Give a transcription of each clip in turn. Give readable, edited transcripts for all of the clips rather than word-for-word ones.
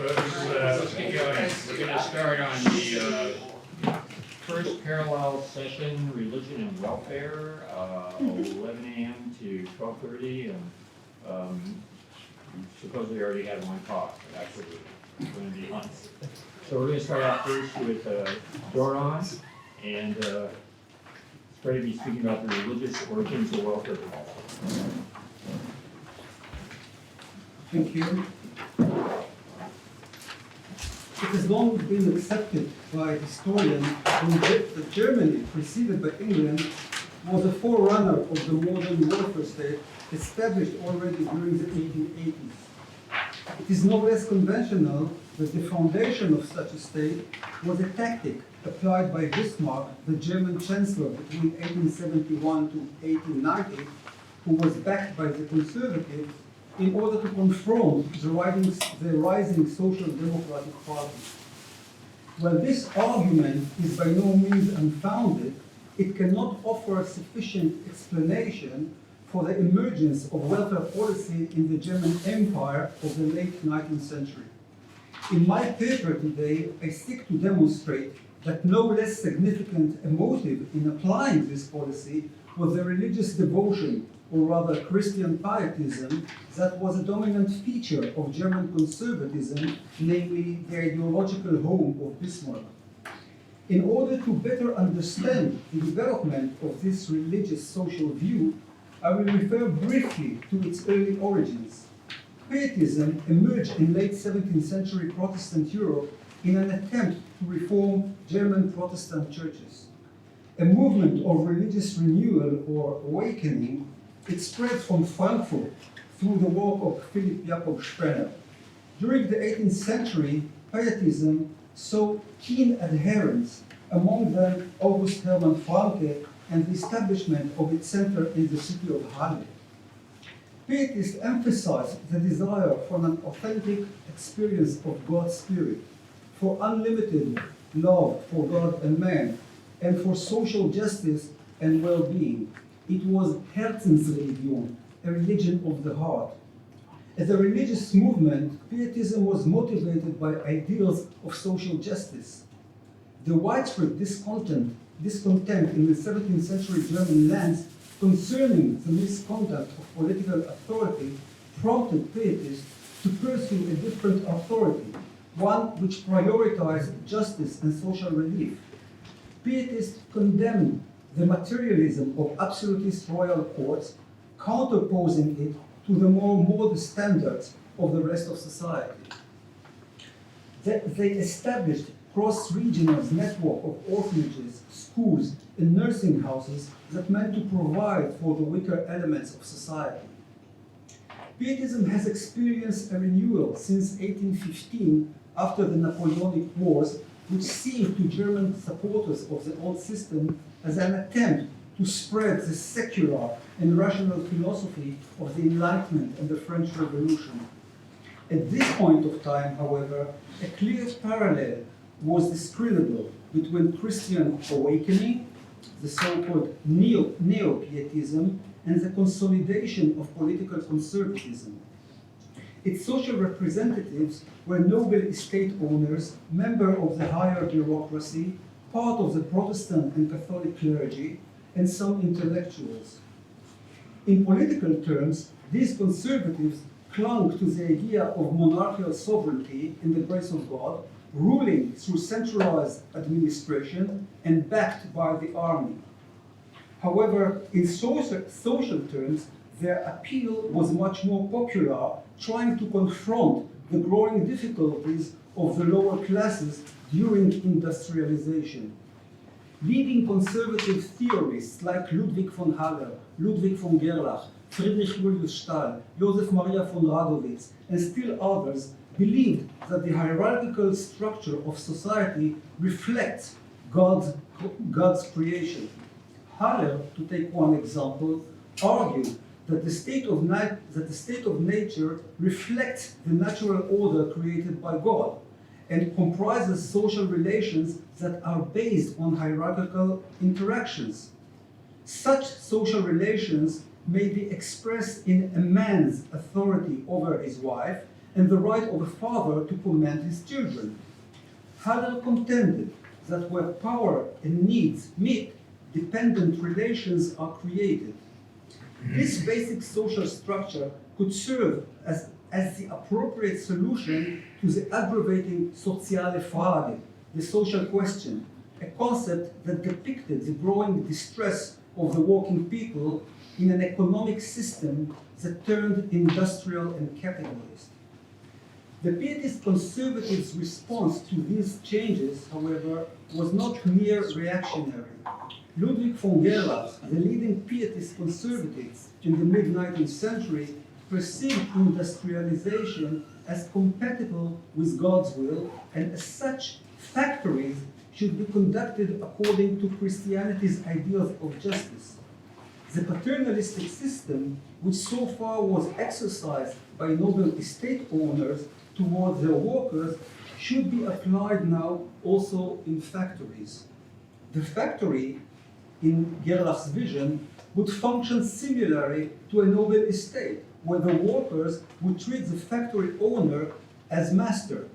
Let's get going. We're going to start on the first parallel session, Religion and Welfare, 11 a.m. to 12:30. And supposedly already had one talk, but actually it's going to be months. So we're going to start out first with Doron, and it's going to be speaking about the religious origins of welfare policy. Thank you. It has long been accepted by historians that Germany, preceded by England, was a forerunner of the modern welfare state established already during the 1880s. It is no less conventional that the foundation of such a state was a tactic applied by Bismarck, the German chancellor between 1871 to 1890, who was backed by the conservatives, in order to confront the rising social democratic party. While this argument is by no means unfounded, it cannot offer sufficient explanation for the emergence of welfare policy in the German Empire of the late 19th century. In my paper today, I seek to demonstrate that no less significant a motive in applying this policy was the religious devotion, or rather Christian pietism, that was a dominant feature of German conservatism, namely the ideological home of Bismarck. In order to better understand the development of this religious social view, I will refer briefly to its early origins. Pietism emerged in late 17th century Protestant Europe in an attempt to reform German Protestant churches. A movement of religious renewal or awakening, it spread from Frankfurt through the work of Philipp Jakob Spener. During the 18th century, Pietism saw keen adherents, among them August Hermann Francke, and the establishment of its center in the city of Halle. Pietists emphasized the desire for an authentic experience of God's Spirit, for unlimited love for God and man, and for social justice and well-being. It was Herzensreligion, a religion of the heart. As a religious movement, Pietism was motivated by ideals of social justice. The widespread discontent in the 17th century German lands concerning the misconduct of political authority prompted Pietists to pursue a different authority, one which prioritized justice and social relief. Pietists condemned the materialism of absolutist royal courts, counterposing it to the more modest standards of the rest of society. They established cross-regional network of orphanages, schools, and nursing houses that meant to provide for the weaker elements of society. Pietism has experienced a renewal since 1815 after the Napoleonic Wars, which seemed to German supporters of the old system as an attempt to spread the secular and rational philosophy of the Enlightenment and the French Revolution. At this point of time, however, a clear parallel was discernible between Christian awakening, the so-called neo-Pietism, and the consolidation of political conservatism. Its social representatives were noble estate owners, members of the higher bureaucracy, part of the Protestant and Catholic clergy, and some intellectuals. In political terms, these conservatives clung to the idea of monarchical sovereignty in the grace of God, ruling through centralized administration and backed by the army. However, in social terms, their appeal was much more popular, trying to confront the growing difficulties of the lower classes during industrialization. Leading conservative theorists like Ludwig von Haller, Ludwig von Gerlach, Friedrich Julius Stahl, Joseph Maria von Radowitz, and still others believed that the hierarchical structure of society reflects God's creation. Haller, to take one example, argued that the state of nature reflects the natural order created by God and comprises social relations that are based on hierarchical interactions. Such social relations may be expressed in a man's authority over his wife and the right of a father to command his children. Haller contended that where power and needs meet, dependent relations are created. This basic social structure could serve as the appropriate solution to the aggravating soziale Frage, the social question, a concept that depicted the growing distress of the working people in an economic system that turned industrial and capitalist. The Pietist conservatives' response to these changes, however, was not mere reactionary. Ludwig von Gerlach, the leading Pietist conservative in the mid-19th century, perceived industrialization as compatible with God's will, and as such, factories should be conducted according to Christianity's ideals of justice. The paternalistic system, which so far was exercised by noble estate owners towards their workers, should be applied now also in factories. The factory, in Gerlach's vision, would function similarly to a noble estate, where the workers would treat the factory owner as master.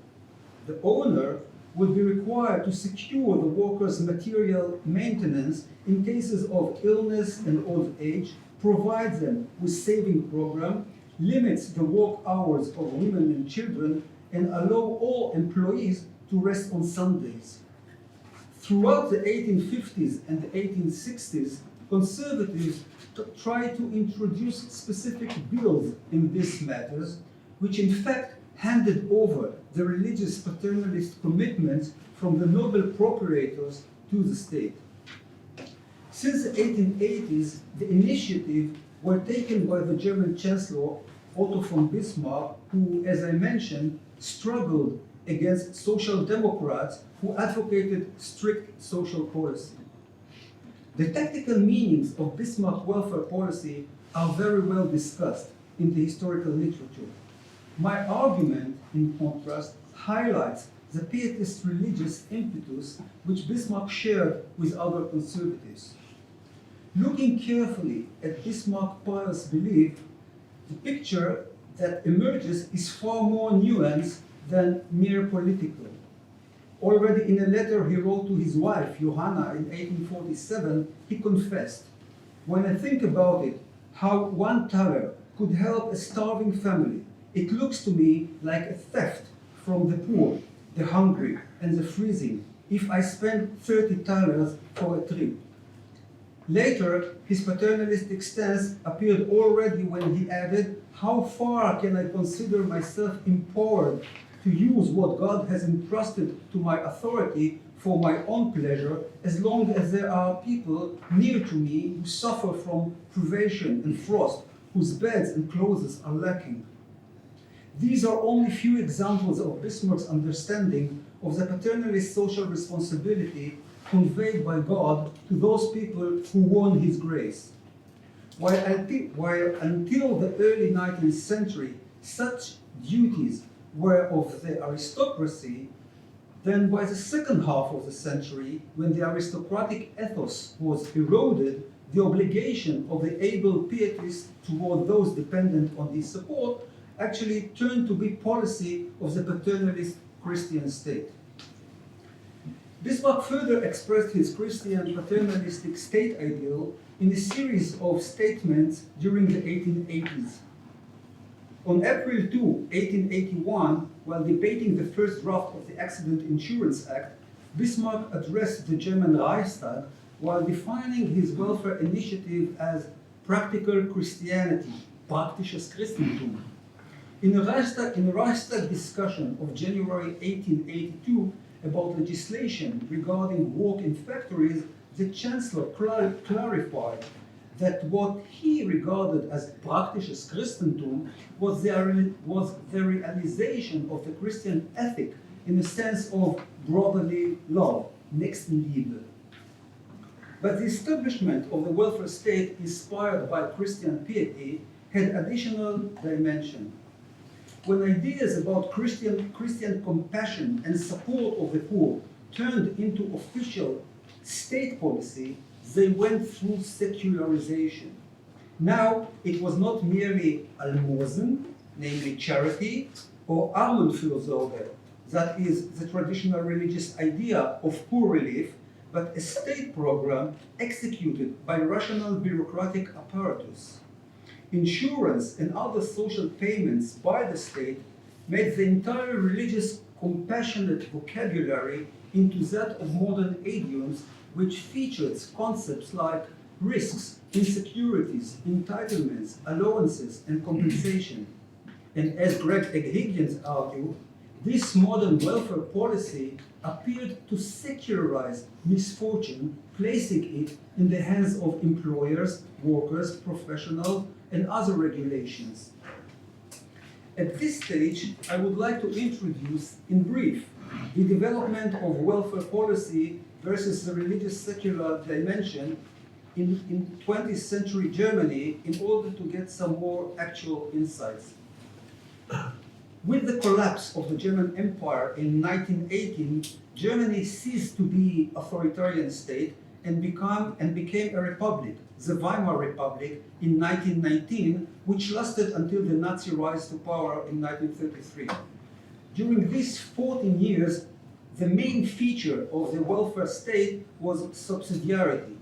The owner would be required to secure the workers' material maintenance in cases of illness and old age, provide them with saving program, limits the work hours of women and children, and allow all employees to rest on Sundays. Throughout the 1850s and the 1860s, conservatives tried to introduce specific bills in these matters, which in fact handed over the religious paternalist commitments from the noble proprietors to the state. Since the 1880s, the initiative were taken by the German Chancellor Otto von Bismarck, who, as I mentioned, struggled against social democrats who advocated strict social policy. The tactical meanings of Bismarck's welfare policy are very well discussed in the historical literature. My argument, in contrast, highlights the Pietist religious impetus which Bismarck shared with other conservatives. Looking carefully at Bismarck's pious belief, the picture that emerges is far more nuanced than mere political. Already in a letter he wrote to his wife, Johanna, in 1847, he confessed, "When I think about it, how 1 thaler could help a starving family, it looks to me like a theft from the poor, the hungry, and the freezing, if I spend 30 thalers for a trip." Later, his paternalistic stance appeared already when he added, "How far can I consider myself empowered to use what God has entrusted to my authority for my own pleasure, as long as there are people near to me who suffer from privation and frost, whose beds and clothes are lacking?" These are only few examples of Bismarck's understanding of the paternalist social responsibility conveyed by God to those people who won his grace. While until the early 19th century, such duties were of the aristocracy, then by the second half of the century, when the aristocratic ethos was eroded, the obligation of the able pietists toward those dependent on his support actually turned to be policy of the paternalist Christian state. Bismarck further expressed his Christian paternalistic state ideal in a series of statements during the 1880s. On April 2, 1881, while debating the first draft of the Accident Insurance Act, Bismarck addressed the German Reichstag while defining his welfare initiative as practical Christianity, praktisches Christentum. In a Reichstag discussion of January 1882 about legislation regarding work in factories, the Chancellor clarified that what he regarded as praktisches Christentum was the realization of the Christian ethic in the sense of brotherly love, Nächstenliebe. But the establishment of the welfare state inspired by Christian piety had additional dimension. When ideas about Christian compassion and support of the poor turned into official state policy, they went through secularization. Now, it was not merely almosen, namely charity, or Armenfürsorge, that is the traditional religious idea of poor relief, but a state program executed by rational bureaucratic apparatus. Insurance and other social payments by the state made the entire religious compassionate vocabulary into that of modern idioms, which features concepts like risks, insecurities, entitlements, allowances, and compensation. And as Greg Eghigians argued, this modern welfare policy appeared to secularize misfortune, placing it in the hands of employers, workers, professionals, and other regulations. At this stage, I would like to introduce, in brief, the development of welfare policy versus the religious secular dimension in 20th century Germany in order to get some more actual insights. With the collapse of the German Empire in 1918, Germany ceased to be an authoritarian state and became a republic, the Weimar Republic, in 1919, which lasted until the Nazi rise to power in 1933. During these 14 years, the main feature of the welfare state was subsidiarity.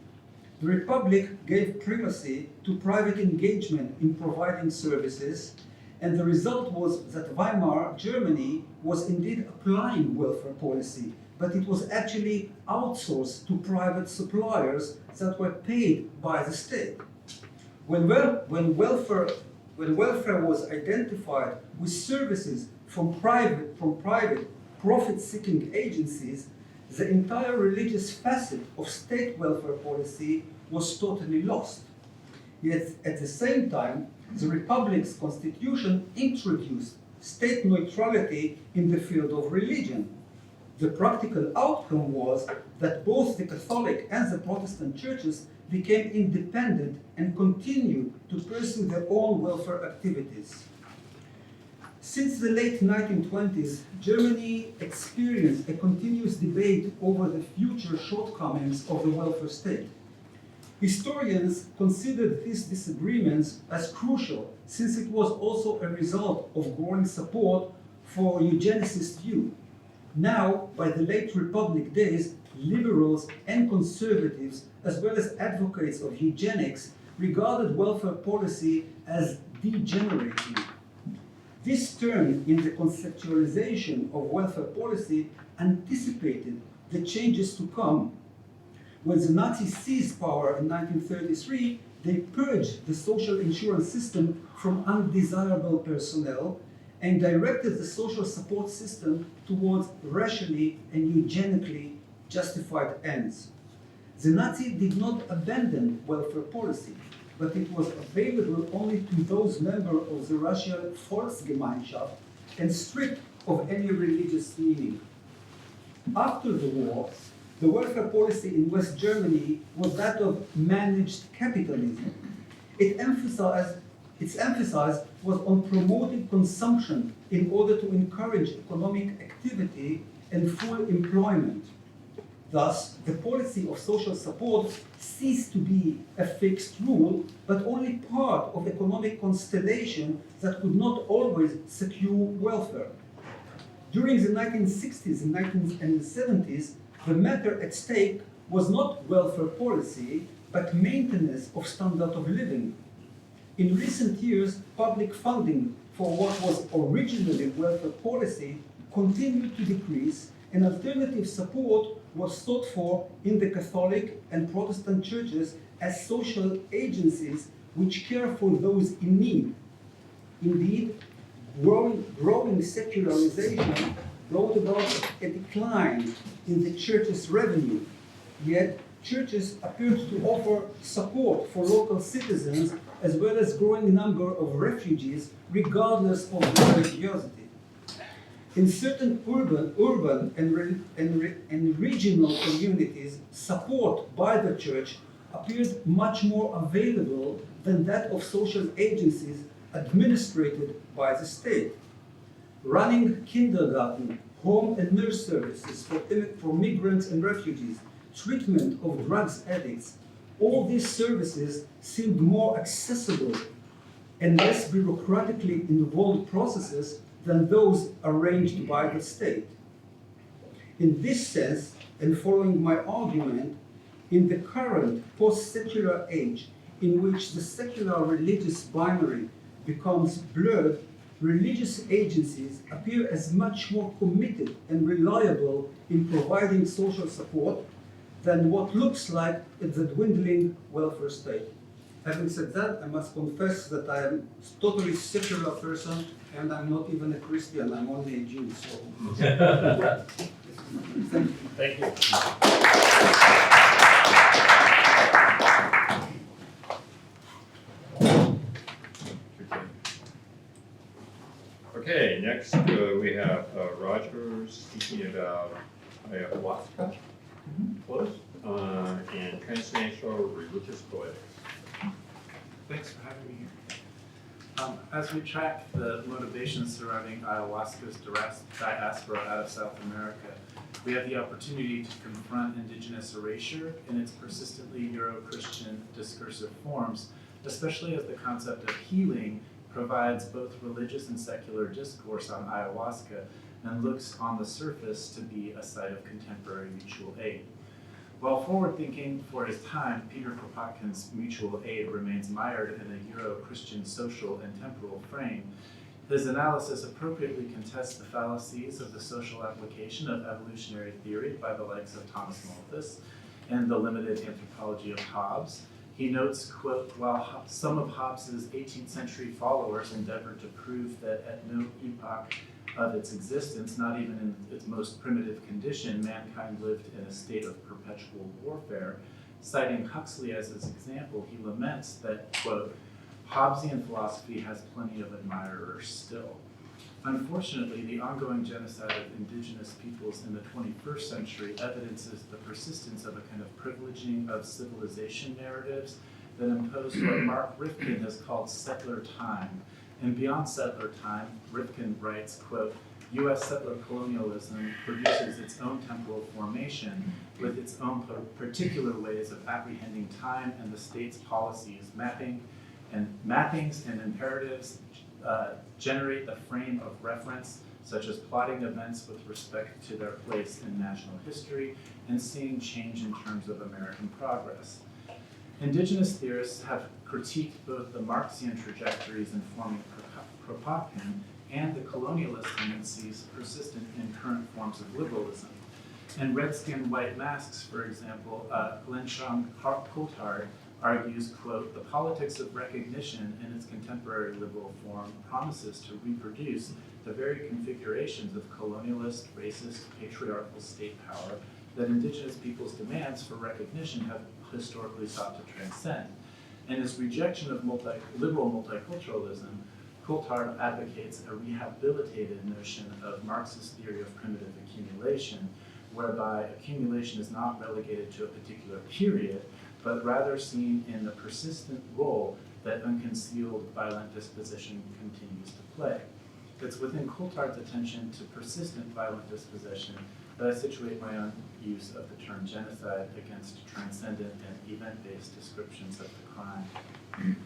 The Republic gave primacy to private engagement in providing services, and the result was that Weimar Germany was indeed applying welfare policy, but it was actually outsourced to private suppliers that were paid by the state. When welfare was identified with services from private profit-seeking agencies, the entire religious facet of state welfare policy was totally lost. Yet at the same time, the Republic's constitution introduced state neutrality in the field of religion. The practical outcome was that both the Catholic and the Protestant churches became independent and continued to pursue their own welfare activities. Since the late 1920s, Germany experienced a continuous debate over the future shortcomings of the welfare state. Historians considered these disagreements as crucial, since it was also a result of growing support for eugenicist view. Now, by the late Republic days, liberals and conservatives, as well as advocates of eugenics, regarded welfare policy as degenerating. This turn in the conceptualization of welfare policy anticipated the changes to come. When the Nazis seized power in 1933, they purged the social insurance system from undesirable personnel and directed the social support system towards racially and eugenically justified ends. The Nazis did not abandon welfare policy, but it was available only to those members of the Russian Volksgemeinschaft and stripped of any religious meaning. After the war, the welfare policy in West Germany was that of managed capitalism. Its emphasis was on promoting consumption in order to encourage economic activity and full employment. Thus, the policy of social support ceased to be a fixed rule, but only part of economic constellation that could not always secure welfare. During the 1960s and 1970s, the matter at stake was not welfare policy, but maintenance of standard of living. In recent years, public funding for what was originally welfare policy continued to decrease, and alternative support was sought for in the Catholic and Protestant churches as social agencies which care for those in need. Indeed, growing secularization brought about a decline in the church's revenue, yet churches appeared to offer support for local citizens as well as growing number of refugees regardless of their religiosity. In certain urban and regional communities, support by the church appeared much more available than that of social agencies administered by the state. Running kindergarten, home and nurse services for migrants and refugees, treatment of drugs addicts, all these services seemed more accessible and less bureaucratically involved processes than those arranged by the state. In this sense, and following my argument, in the current post-secular age in which the secular religious binary becomes blurred, religious agencies appear as much more committed and reliable in providing social support than what looks like the dwindling welfare state. Having said that, I must confess that I am a totally secular person and I'm not even a Christian, I'm only a Jew, so. Thank you. Thank you. Okay, next we have Roger speaking about Ayahuasca and transnational religious poetics. Thanks for having me here. As we track the motivations surrounding ayahuasca's diaspora out of South America, we have the opportunity to confront indigenous erasure in its persistently Euro-Christian discursive forms, especially as the concept of healing provides both religious and secular discourse on ayahuasca and looks on the surface to be a site of contemporary mutual aid. While forward-thinking for his time, Peter Kropotkin's mutual aid remains mired in a Euro-Christian social and temporal frame, his analysis appropriately contests the fallacies of the social application of evolutionary theory by the likes of Thomas Malthus and the limited anthropology of Hobbes. He notes, quote, while some of Hobbes's 18th century followers endeavored to prove that at no epoch of its existence, not even in its most primitive condition, mankind lived in a state of perpetual warfare, citing Huxley as his example, he laments that, quote, Hobbesian philosophy has plenty of admirers still. Unfortunately, the ongoing genocide of indigenous peoples in the 21st century evidences the persistence of a kind of privileging of civilization narratives that impose what Mark Rifkin has called settler time. And beyond settler time, Rifkin writes, quote, U.S. settler colonialism produces its own temporal formation with its own particular ways of apprehending time and the state's policies, mappings and imperatives generate a frame of reference, such as plotting events with respect to their place in national history and seeing change in terms of American progress. Indigenous theorists have critiqued both the Marxian trajectories informing Kropotkin and the colonialist tendencies persistent in current forms of liberalism. In Red Skin, White Masks, for example, Glensham Coulthard argues, quote, the politics of recognition in its contemporary liberal form promises to reproduce the very configurations of colonialist, racist, patriarchal state power that indigenous peoples' demands for recognition have historically sought to transcend. In his rejection of liberal multiculturalism, Coulthard advocates a rehabilitated notion of Marxist theory of primitive accumulation, whereby accumulation is not relegated to a particular period, but rather seen in the persistent role that unconcealed violent disposition continues to play. It's within Coulthard's attention to persistent violent disposition that I situate my own use of the term genocide against transcendent and event-based descriptions of the crime.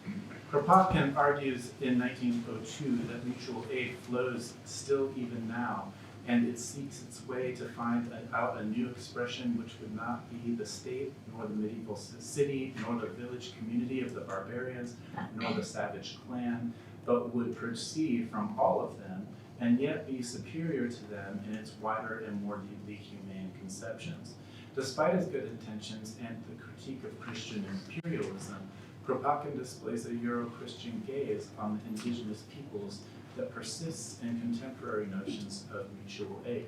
Kropotkin argues in 1902 that mutual aid flows still even now, and it seeks its way to find out a new expression which would not be the state, nor the medieval city, nor the village community of the barbarians, nor the savage clan, but would proceed from all of them, and yet be superior to them in its wider and more deeply humane conceptions. Despite his good intentions and the critique of Christian imperialism, Kropotkin displays a Euro-Christian gaze on the indigenous peoples that persists in contemporary notions of mutual aid.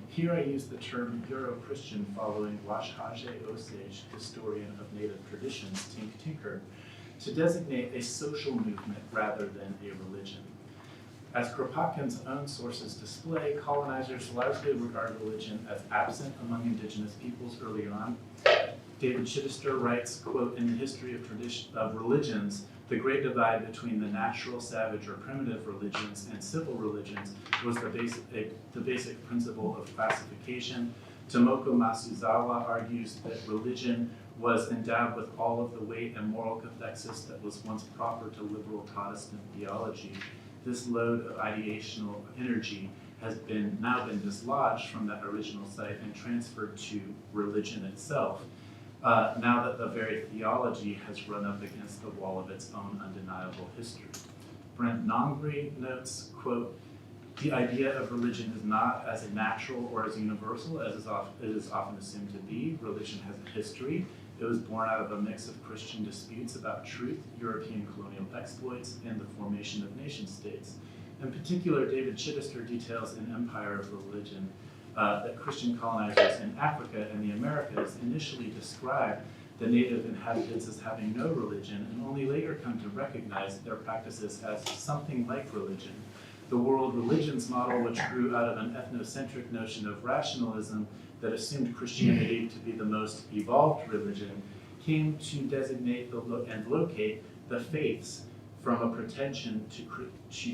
Here I use the term Euro-Christian following Washhaje Osage, historian of native traditions, Tink Tinker, to designate a social movement rather than a religion. As Kropotkin's own sources display, colonizers largely regard religion as absent among indigenous peoples early on. David Chittister writes, quote, in the history of religions, the great divide between the natural, savage, or primitive religions and civil religions was the basic principle of classification. Tomoko Masuzawa argues that religion was endowed with all of the weight and moral cathexis that was once proper to liberal Protestant theology. this load of ideational energy has now been dislodged from that original site and transferred to religion itself, now that the very theology has run up against the wall of its own undeniable history. Brent Nongri notes, quote, "The idea of religion is not as natural or as universal as it is often assumed to be. Religion has a history. It was born out of a mix of Christian disputes about truth, European colonial exploits, and the formation of nation states. In particular, David Chittister details in Empire of Religion that Christian colonizers in Africa and the Americas initially described the native inhabitants as having no religion and only later come to recognize their practices as something like religion. The world religions model, which grew out of an ethnocentric notion of rationalism that assumed Christianity to be the most evolved religion, came to designate and locate the faiths from a pretension to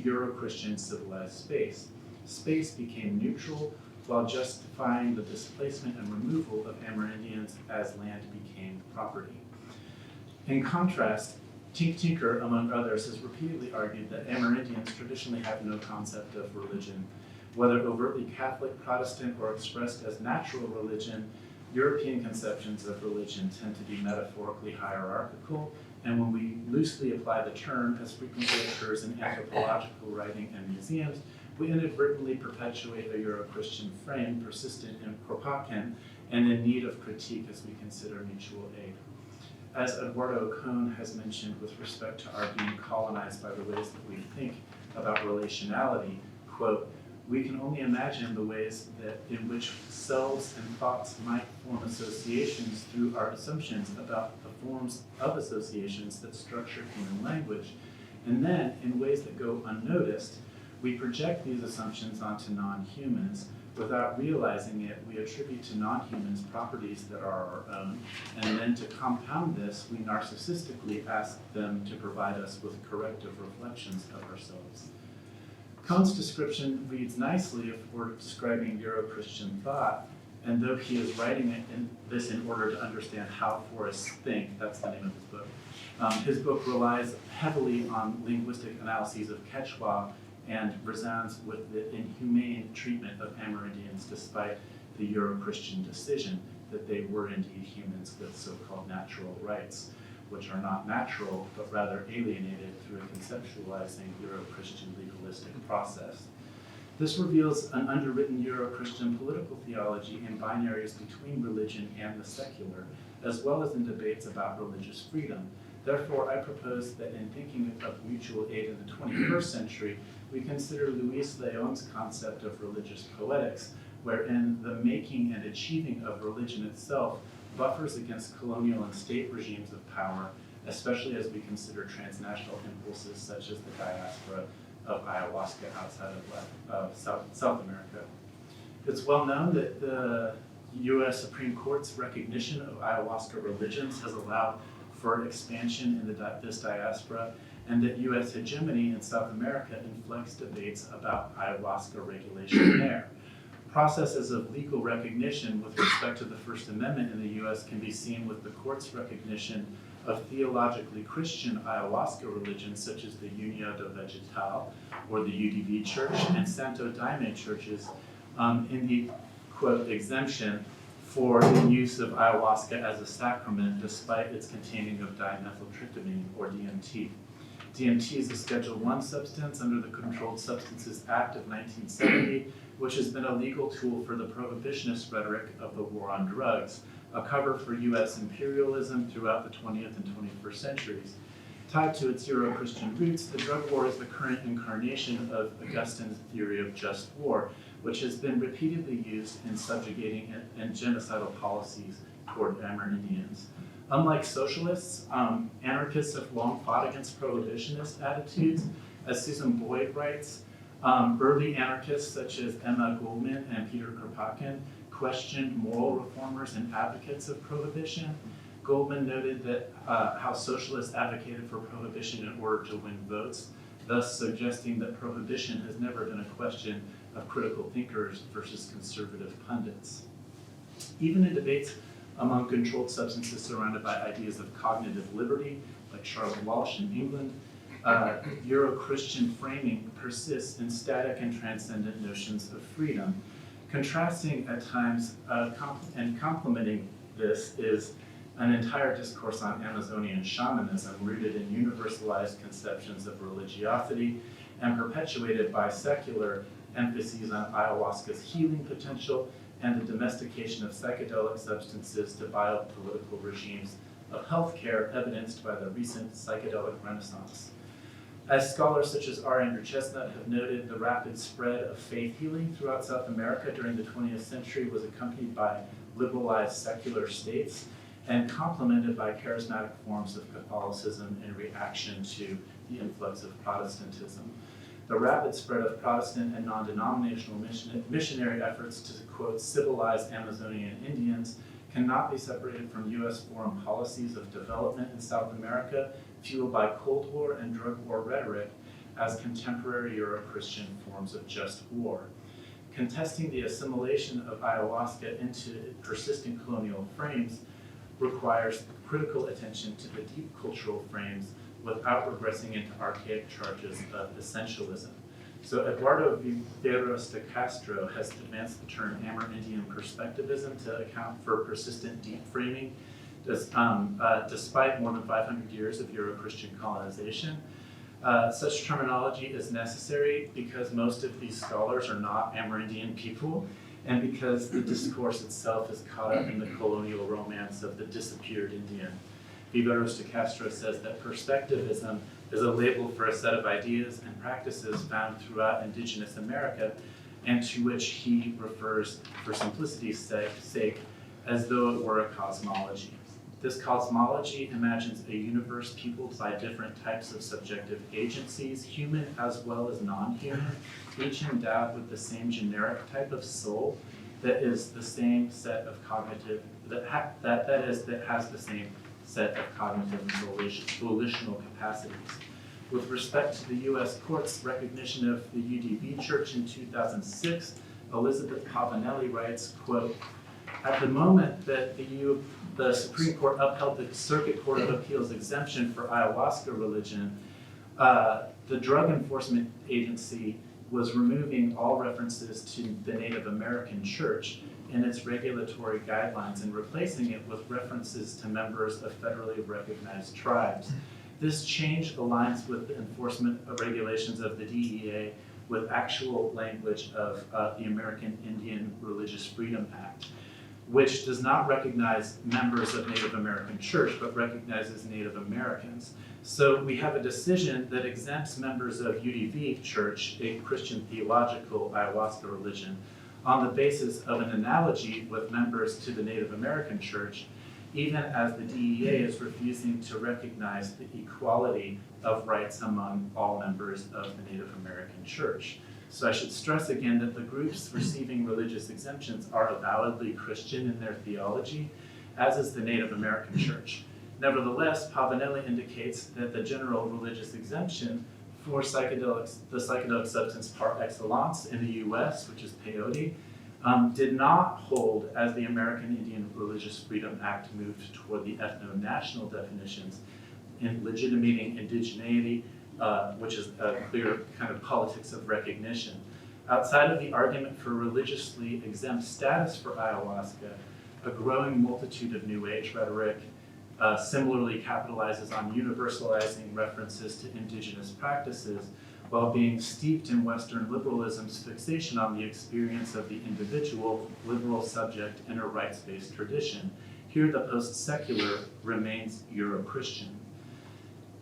Euro-Christian civilized space. Space became neutral, while justifying the displacement and removal of Amerindians as land became property. In contrast, Tinker, among others, has repeatedly argued that Amerindians traditionally have no concept of religion. Whether overtly Catholic, Protestant, or expressed as natural religion, European conceptions of religion tend to be metaphorically hierarchical, and when we loosely apply the term, as frequently occurs in anthropological writing and museums, we inadvertently perpetuate a Euro-Christian frame persistent in Kropotkin and in need of critique as we consider mutual aid. As Eduardo Kohn has mentioned with respect to our being colonized by the ways that we think about relationality, quote, "We can only imagine the ways that in which selves and thoughts might form associations through our assumptions about the forms of associations that structure human language. And then, in ways that go unnoticed, we project these assumptions onto non-humans. Without realizing it, we attribute to non-humans properties that are our own, and then to compound this, we narcissistically ask them to provide us with corrective reflections of ourselves." Kohn's description reads nicely if we're describing Euro-Christian thought, and though he is writing this in order to understand how forests think, that's the name of his book relies heavily on linguistic analyses of Quechua and resounds with the inhumane treatment of Amerindians despite the Euro-Christian decision that they were indeed humans with so-called natural rights, which are not natural, but rather alienated through a conceptualizing Euro-Christian legalistic process. This reveals an underwritten Euro-Christian political theology in binaries between religion and the secular, as well as in debates about religious freedom. Therefore, I propose that in thinking of mutual aid in the 21st century, we consider Luis Leon's concept of religious poetics, wherein the making and achieving of religion itself buffers against colonial and state regimes of power, especially as we consider transnational impulses such as the diaspora of ayahuasca outside of South America. It's well known that the U.S. Supreme Court's recognition of ayahuasca religions has allowed for expansion in this diaspora, and that U.S. hegemony in South America inflects debates about ayahuasca regulation there. Processes of legal recognition with respect to the First Amendment in the U.S. can be seen with the court's recognition of theologically Christian ayahuasca religions such as the União do Vegetal or the UDV Church and Santo Daime churches in the, quote, exemption for the use of ayahuasca as a sacrament despite its containing of dimethyltryptamine or DMT. DMT is a Schedule I substance under the Controlled Substances Act of 1970, which has been a legal tool for the prohibitionist rhetoric of the war on drugs, a cover for U.S. imperialism throughout the 20th and 21st centuries. Tied to its Euro-Christian roots, the drug war is the current incarnation of Augustine's theory of just war, which has been repeatedly used in subjugating and genocidal policies toward Amerindians. Unlike socialists, anarchists have long fought against prohibitionist attitudes. As Susan Boyd writes, early anarchists such as Emma Goldman and Peter Kropotkin questioned moral reformers and advocates of prohibition. Goldman noted that how socialists advocated for prohibition in order to win votes, thus suggesting that prohibition has never been a question of critical thinkers versus conservative pundits. Even in debates among controlled substances surrounded by ideas of cognitive liberty, like Charlotte Walsh in England, Euro-Christian framing persists in static and transcendent notions of freedom. Contrasting at times and complementing this is an entire discourse on Amazonian shamanism rooted in universalized conceptions of religiosity and perpetuated by secular emphases on ayahuasca's healing potential and the domestication of psychedelic substances to biopolitical regimes of healthcare evidenced by the recent psychedelic renaissance. As scholars such as R. Andrew Chestnut have noted, the rapid spread of faith healing throughout South America during the 20th century was accompanied by liberalized secular states and complemented by charismatic forms of Catholicism in reaction to the influx of Protestantism. The rapid spread of Protestant and non-denominational missionary efforts to, quote, civilize Amazonian Indians cannot be separated from U.S. foreign policies of development in South America, fueled by Cold War and drug war rhetoric as contemporary Euro-Christian forms of just war. Contesting the assimilation of ayahuasca into persistent colonial frames requires critical attention to the deep cultural frames without regressing into archaic charges of essentialism. So Eduardo Viveros de Castro has advanced the term Amerindian perspectivism to account for persistent deep framing, despite more than 500 years of Euro-Christian colonization. Such terminology is necessary because most of these scholars are not Amerindian people, and because the discourse itself is caught up in the colonial romance of the disappeared Indian. Viveros de Castro says that perspectivism is a label for a set of ideas and practices found throughout indigenous America, and to which he refers, for simplicity's sake, as though it were a cosmology. This cosmology imagines a universe peopled by different types of subjective agencies, human as well as non-human, each endowed with the same generic type of soul that is the same set of cognitive, that has the same set of cognitive and volitional capacities. With respect to the U.S. Court's recognition of the UDV Church in 2006, Elizabeth Pavanelli writes, quote, at the moment that the Supreme Court upheld the Circuit Court of Appeals exemption for ayahuasca religion, the Drug Enforcement Agency was removing all references to the Native American Church in its regulatory guidelines and replacing it with references to members of federally recognized tribes. This change aligns with the enforcement of regulations of the DEA with actual language of the American Indian Religious Freedom Act, which does not recognize members of Native American Church, but recognizes Native Americans. So we have a decision that exempts members of UDV Church, a Christian theological ayahuasca religion, on the basis of an analogy with members to the Native American Church, even as the DEA is refusing to recognize the equality of rights among all members of the Native American Church. So I should stress again that the groups receiving religious exemptions are avowedly Christian in their theology, as is the Native American Church. Nevertheless, Pavanelli indicates that the general religious exemption for psychedelics, the psychedelic substance par excellence in the US, which is peyote, did not hold as the American Indian Religious Freedom Act moved toward the ethno-national definitions in legitimating indigeneity, which is a clear kind of politics of recognition. Outside of the argument for religiously exempt status for ayahuasca, a growing multitude of New Age rhetoric similarly capitalizes on universalizing references to indigenous practices while being steeped in Western liberalism's fixation on the experience of the individual, liberal subject, in a rights-based tradition. Here, the post-secular remains Euro-Christian.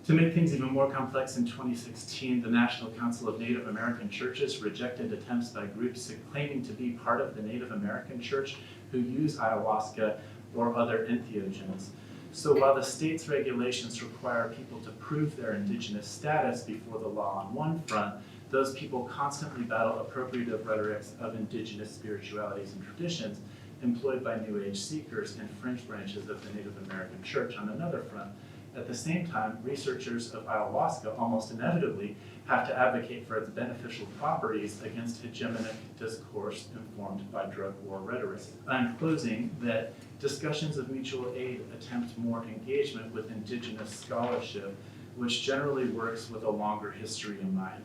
To make things even more complex, in 2016, the National Council of Native American Churches rejected attempts by groups claiming to be part of the Native American Church who use ayahuasca or other entheogens. So while the state's regulations require people to prove their indigenous status before the law on one front, those people constantly battle appropriative rhetorics of indigenous spiritualities and traditions employed by New Age seekers and fringe branches of the Native American Church on another front. At the same time, researchers of ayahuasca almost inevitably have to advocate for its beneficial properties against hegemonic discourse informed by drug war rhetoric. I'm closing that discussions of mutual aid attempt more engagement with indigenous scholarship which generally works with a longer history in mind.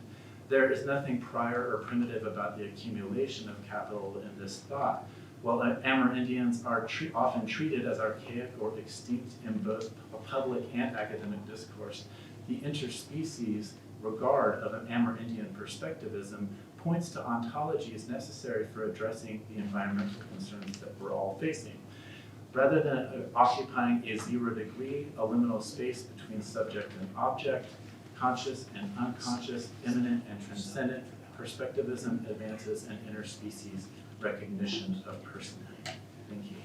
There is nothing prior or primitive about the accumulation of capital in this thought. While Amerindians are often treated as archaic or extinct in both public and academic discourse, the interspecies regard of an Amerindian perspectivism points to ontologies necessary for addressing the environmental concerns that we're all facing. Rather than occupying a 0-degree, a liminal space between subject and object, conscious and unconscious, immanent and transcendent, perspectivism advances an interspecies recognition of personhood. Thank you.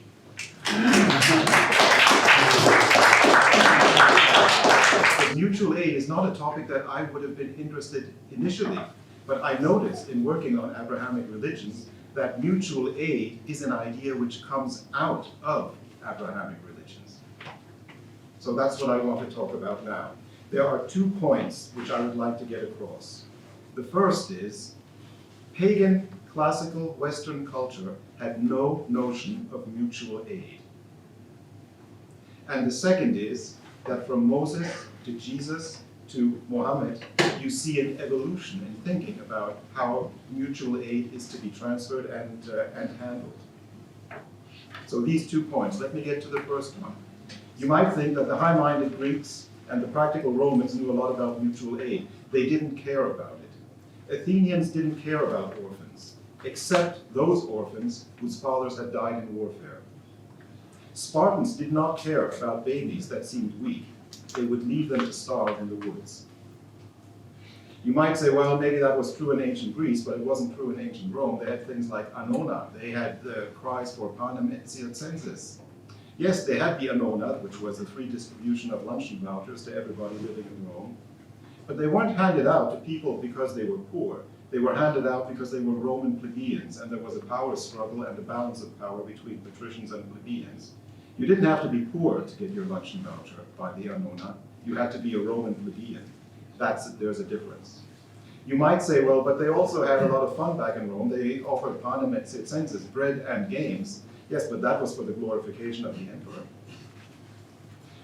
Mutual aid is not a topic that I would have been interested initially, but I noticed in working on Abrahamic religions that mutual aid is an idea which comes out of Abrahamic religions. So that's what I want to talk about now. There are 2 points which I would like to get across. The first is, pagan classical Western culture had no notion of mutual aid. And the second is that from Moses to Jesus to Muhammad, you see an evolution in thinking about how mutual aid is to be transferred and handled. So these 2 points, let me get to the first one. You might think that the high-minded Greeks and the practical Romans knew a lot about mutual aid. They didn't care about it. Athenians didn't care about orphans, except those orphans whose fathers had died in warfare. Spartans did not care about babies that seemed weak. They would leave them to starve in the woods. You might say, well, maybe that was true in ancient Greece, but it wasn't true in ancient Rome. They had things like Annona. They had the cries for panem et circenses. Yes, they had the Annona, which was a free distribution of luncheon vouchers to everybody living in Rome. But they weren't handed out to people because they were poor. They were handed out because they were Roman plebeians, and there was a power struggle and a balance of power between patricians and plebeians. You didn't have to be poor to get your luncheon voucher by the Annona. You had to be a Roman plebeian. There's a difference. You might say, well, but they also had a lot of fun back in Rome. They offered panem et circenses, bread and games. Yes, but that was for the glorification of the emperor.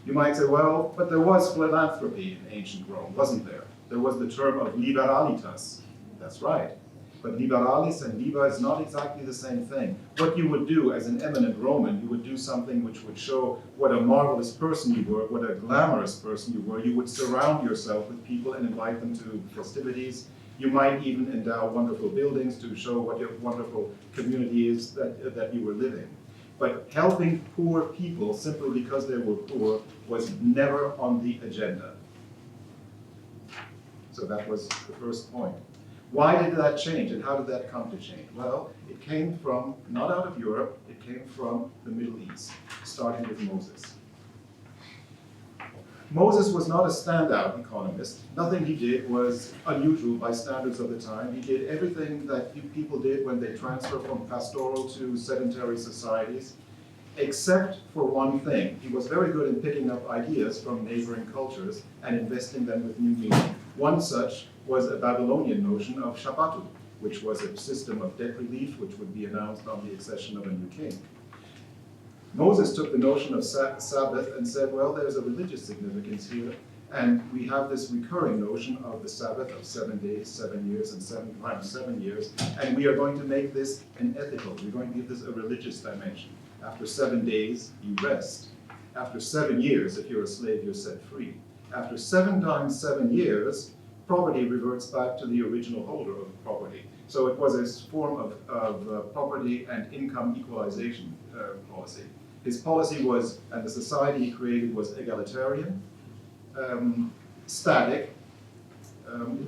You might say, well, but there was philanthropy in ancient Rome, wasn't there? There was the term of liberalitas. That's right. But liberalis and liber is not exactly the same thing. What you would do as an eminent Roman, you would do something which would show what a marvelous person you were, what a glamorous person you were. You would surround yourself with people and invite them to festivities. You might even endow wonderful buildings to show what your wonderful community is that you were living. But helping poor people simply because they were poor was never on the agenda. So that was the first point. Why did that change, and how did that come to change? Well, it came from, not out of Europe, it came from the Middle East, starting with Moses. Moses was not a standout economist. Nothing he did was unusual by standards of the time. He did everything that people did when they transferred from pastoral to sedentary societies, except for one thing. He was very good in picking up ideas from neighboring cultures and investing them with new meaning. One such was a Babylonian notion of Shabbatu, which was a system of debt relief which would be announced on the accession of a new king. Moses took the notion of Sabbath and said, well, there's a religious significance here, and we have this recurring notion of the Sabbath of 7 days, 7 years, and 7 times 7 years, and we are going to make this an ethical, we're going to give this a religious dimension. After 7 days, you rest. After 7 years, if you're a slave, you're set free. After 7 times 7 years, property reverts back to the original holder of property. So it was a form of property and income equalization policy. His policy was, and the society he created was egalitarian, static.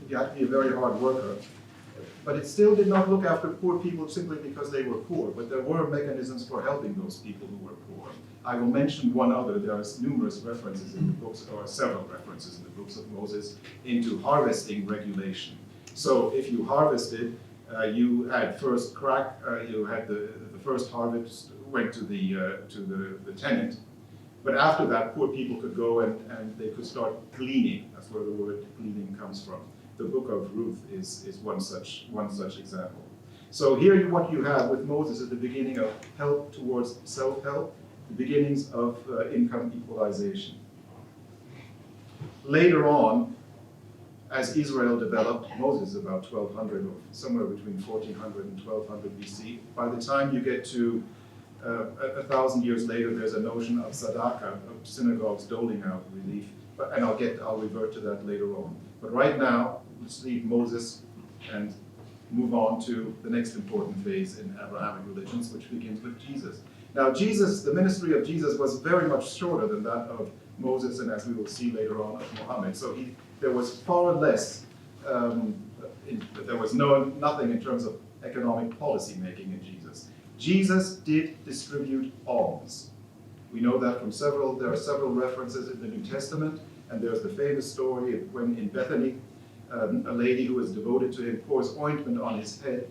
You had to be a very hard worker. But it still did not look after poor people simply because they were poor, but there were mechanisms for helping those people who were poor. I will mention one other. There are numerous references in the books, or several references in the books of Moses, into harvesting regulation. So if you harvested, you had first crack, you had the first harvest went to the tenant, but after that, poor people could go and they could start gleaning. That's where the word gleaning comes from. The book of Ruth is one such example. So here what you have with Moses is the beginning of help towards self-help, the beginnings of income equalization. Later on, as Israel developed, Moses is about 1200 or somewhere between 1400 and 1200 BC. By the time you get to 1,000 years later, there's a notion of tzedakah, of synagogues doling out relief, and I'll revert to that later on. But right now, let's leave Moses and move on to the next important phase in Abrahamic religions, which begins with Jesus. Now, Jesus, the ministry of Jesus was very much shorter than that of Moses, and as we will see later on, of Muhammad. So there was far less, there was nothing in terms of economic policy making in Jesus. Jesus did distribute alms. We know that from there are several references in the New Testament, and there's the famous story of when in Bethany, a lady who is devoted to him pours ointment on his head,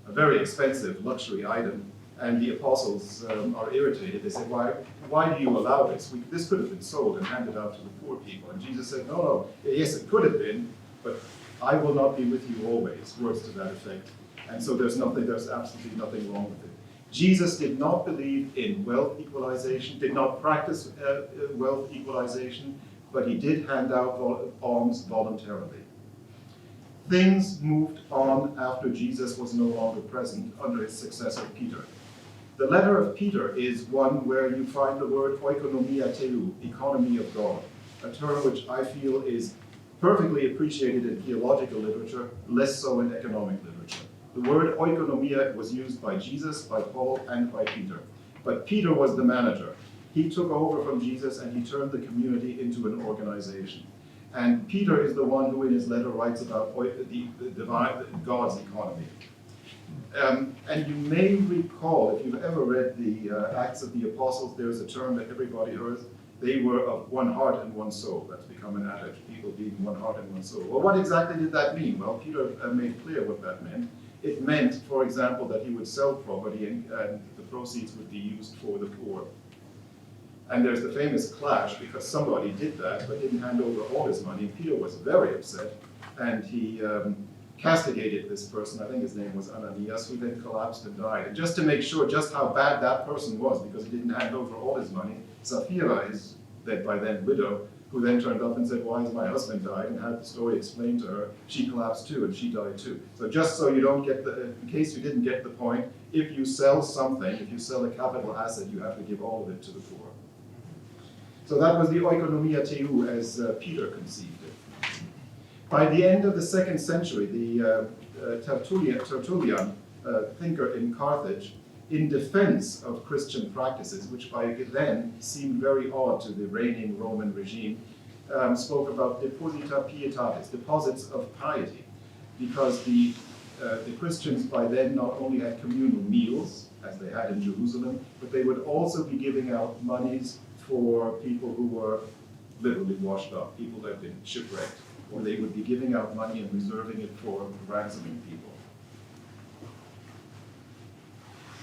a very expensive luxury item, and the apostles are irritated. They say, why do you allow this? This could have been sold and handed out to the poor people. And Jesus said, no, yes, it could have been, but I will not be with you always, words to that effect. And so there's absolutely nothing wrong with it. Jesus did not believe in wealth equalization, did not practice wealth equalization, but he did hand out alms voluntarily. Things moved on after Jesus was no longer present under his successor Peter. The letter of Peter is one where you find the word oikonomia theou, economy of God, a term which I feel is perfectly appreciated in theological literature, less so in economic literature. The word oikonomia was used by Jesus, by Paul, and by Peter. But Peter was the manager. He took over from Jesus and he turned the community into an organization. And Peter is the one who in his letter writes about God's economy. And you may recall, if you've ever read the Acts of the Apostles, there's a term that everybody heard. They were of one heart and one soul. That's become an adage, people being one heart and one soul. Well, what exactly did that mean? Well, Peter made clear what that meant. It meant, for example, that he would sell property and the proceeds would be used for the poor. And there's the famous clash because somebody did that but didn't hand over all his money. Peter was very upset and he castigated this person, I think his name was Ananias, who then collapsed and died. And just to make sure just how bad that person was, because he didn't hand over all his money, Sapphira, his dead by then widow, who then turned up and said, why has my husband died? And had the story explained to her. She collapsed too, and she died too. So just so you don't get in case you didn't get the point, if you sell something, if you sell a capital asset, you have to give all of it to the poor. So that was the oikonomia theou as Peter conceived it. By the end of the 2nd century, the Tertullian thinker in Carthage, in defense of Christian practices, which by then seemed very odd to the reigning Roman regime, spoke about deposita pietatis, deposits of piety, because the Christians by then not only had communal meals, as they had in Jerusalem, but they would also be giving out monies for people who were literally washed up, people that had been shipwrecked, or they would be giving out money and reserving it for ransoming people.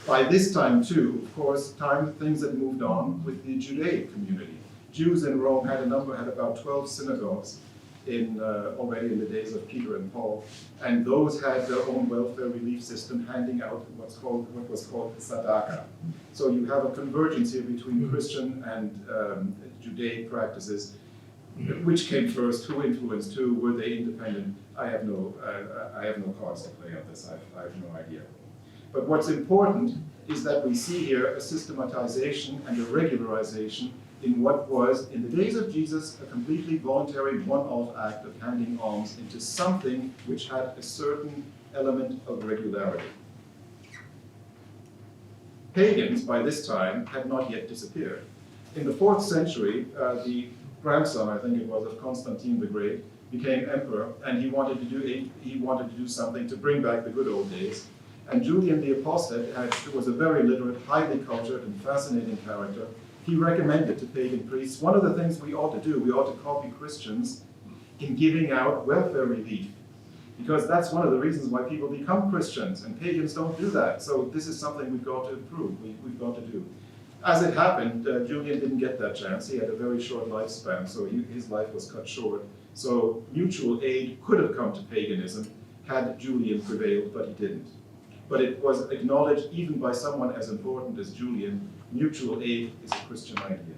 By this time, too, of course, things had moved on with the Judaic community. Jews in Rome had about 12 synagogues already in the days of Peter and Paul, and those had their own welfare relief system, handing out what was called tzedakah. So you have a convergence here between Christian and Judaic practices. Which came first? Who influenced who? Were they independent? I have no cards to play on this. I have no idea. But what's important is that we see here a systematization and a regularization in what was, in the days of Jesus, a completely voluntary one-off act of handing alms into something which had a certain element of regularity. Pagans, by this time, had not yet disappeared. In the 4th century, the grandson, I think it was, of Constantine the Great, became emperor, and he wanted to do something to bring back the good old days. And Julian the Apostate was a very literate, highly cultured, and fascinating character. He recommended to pagan priests, one of the things we ought to do, we ought to copy Christians in giving out welfare relief. Because that's one of the reasons why people become Christians, and pagans don't do that. So this is something we've got to improve, we've got to do. As it happened, Julian didn't get that chance. He had a very short lifespan, so his life was cut short. So mutual aid could have come to paganism had Julian prevailed, but he didn't. But it was acknowledged even by someone as important as Julian, mutual aid is a Christian idea.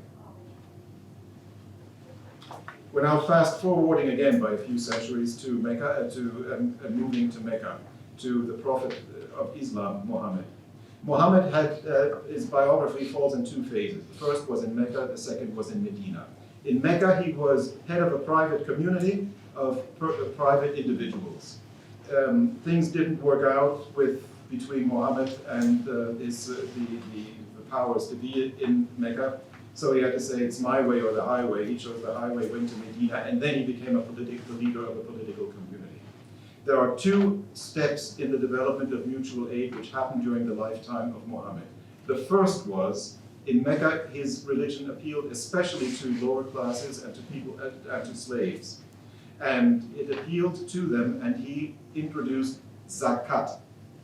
We're now fast forwarding again by a few centuries to Mecca, moving to Mecca, to the prophet of Islam, Muhammad. Muhammad had, his biography falls in two phases. The first was in Mecca, the second was in Medina. In Mecca, he was head of a private community of private individuals. Things didn't work out between Muhammad and the powers to be in Mecca. So he had to say, it's my way or the highway. He chose the highway, went to Medina, and then he became the leader of a political community. There are two steps in the development of mutual aid which happened during the lifetime of Muhammad. The first was, in Mecca, his religion appealed especially to lower classes and to people and to slaves. And it appealed to them, and he introduced zakat.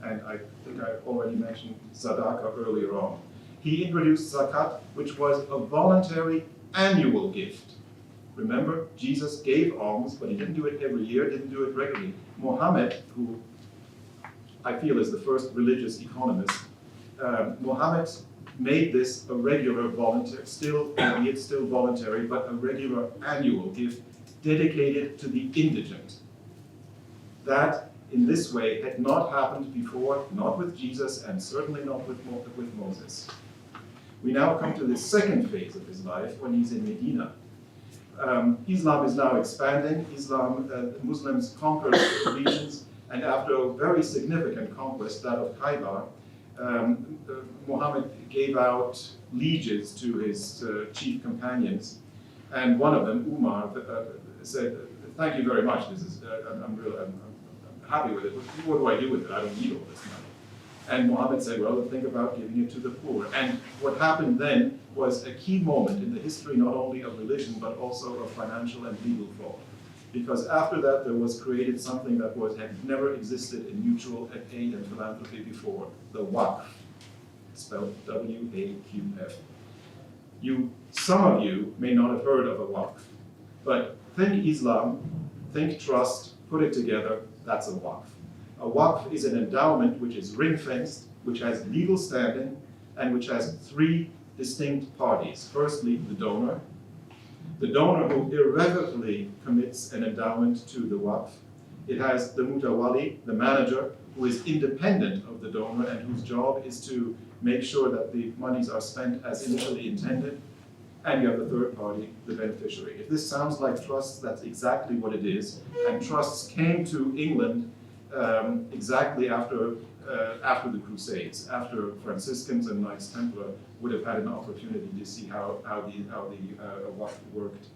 And I think I already mentioned tzedakah earlier on. He introduced zakat, which was a voluntary annual gift. Remember, Jesus gave alms, but he didn't do it every year, didn't do it regularly. Muhammad, who I feel is the first religious economist, Muhammad made this a regular voluntary, still voluntary, but a regular annual gift dedicated to the indigent. That, in this way, had not happened before, not with Jesus, and certainly not with Moses. We now come to the second phase of his life, when he's in Medina. Islam is now expanding. Muslims conquered regions, and after a very significant conquest, that of Khaybar, Muhammad gave out lieges to his chief companions, and one of them, Umar, said, "Thank you very much. This is I'm happy with it. What do I do with it? I don't need all this money." And Muhammad said, "Well, think about giving it to the poor." And what happened then was a key moment in the history not only of religion but also of financial and legal thought. Because after that there was created something that had never existed in mutual aid and philanthropy before, the Waqf, spelled W-A-Q-F. Some of you may not have heard of a Waqf, but think Islam, think trust, put it together, that's a Waqf. A Waqf is an endowment which is ring-fenced, which has legal standing, and which has three distinct parties. Firstly, the donor who irrevocably commits an endowment to the Waqf. It has the mutawali, the manager, who is independent of the donor and whose job is to make sure that the monies are spent as initially intended. And you have the third party, the beneficiary. If this sounds like trusts, that's exactly what it is. And trusts came to England exactly after the Crusades, after Franciscans and Knights Templar would have had an opportunity to see how the Waqf worked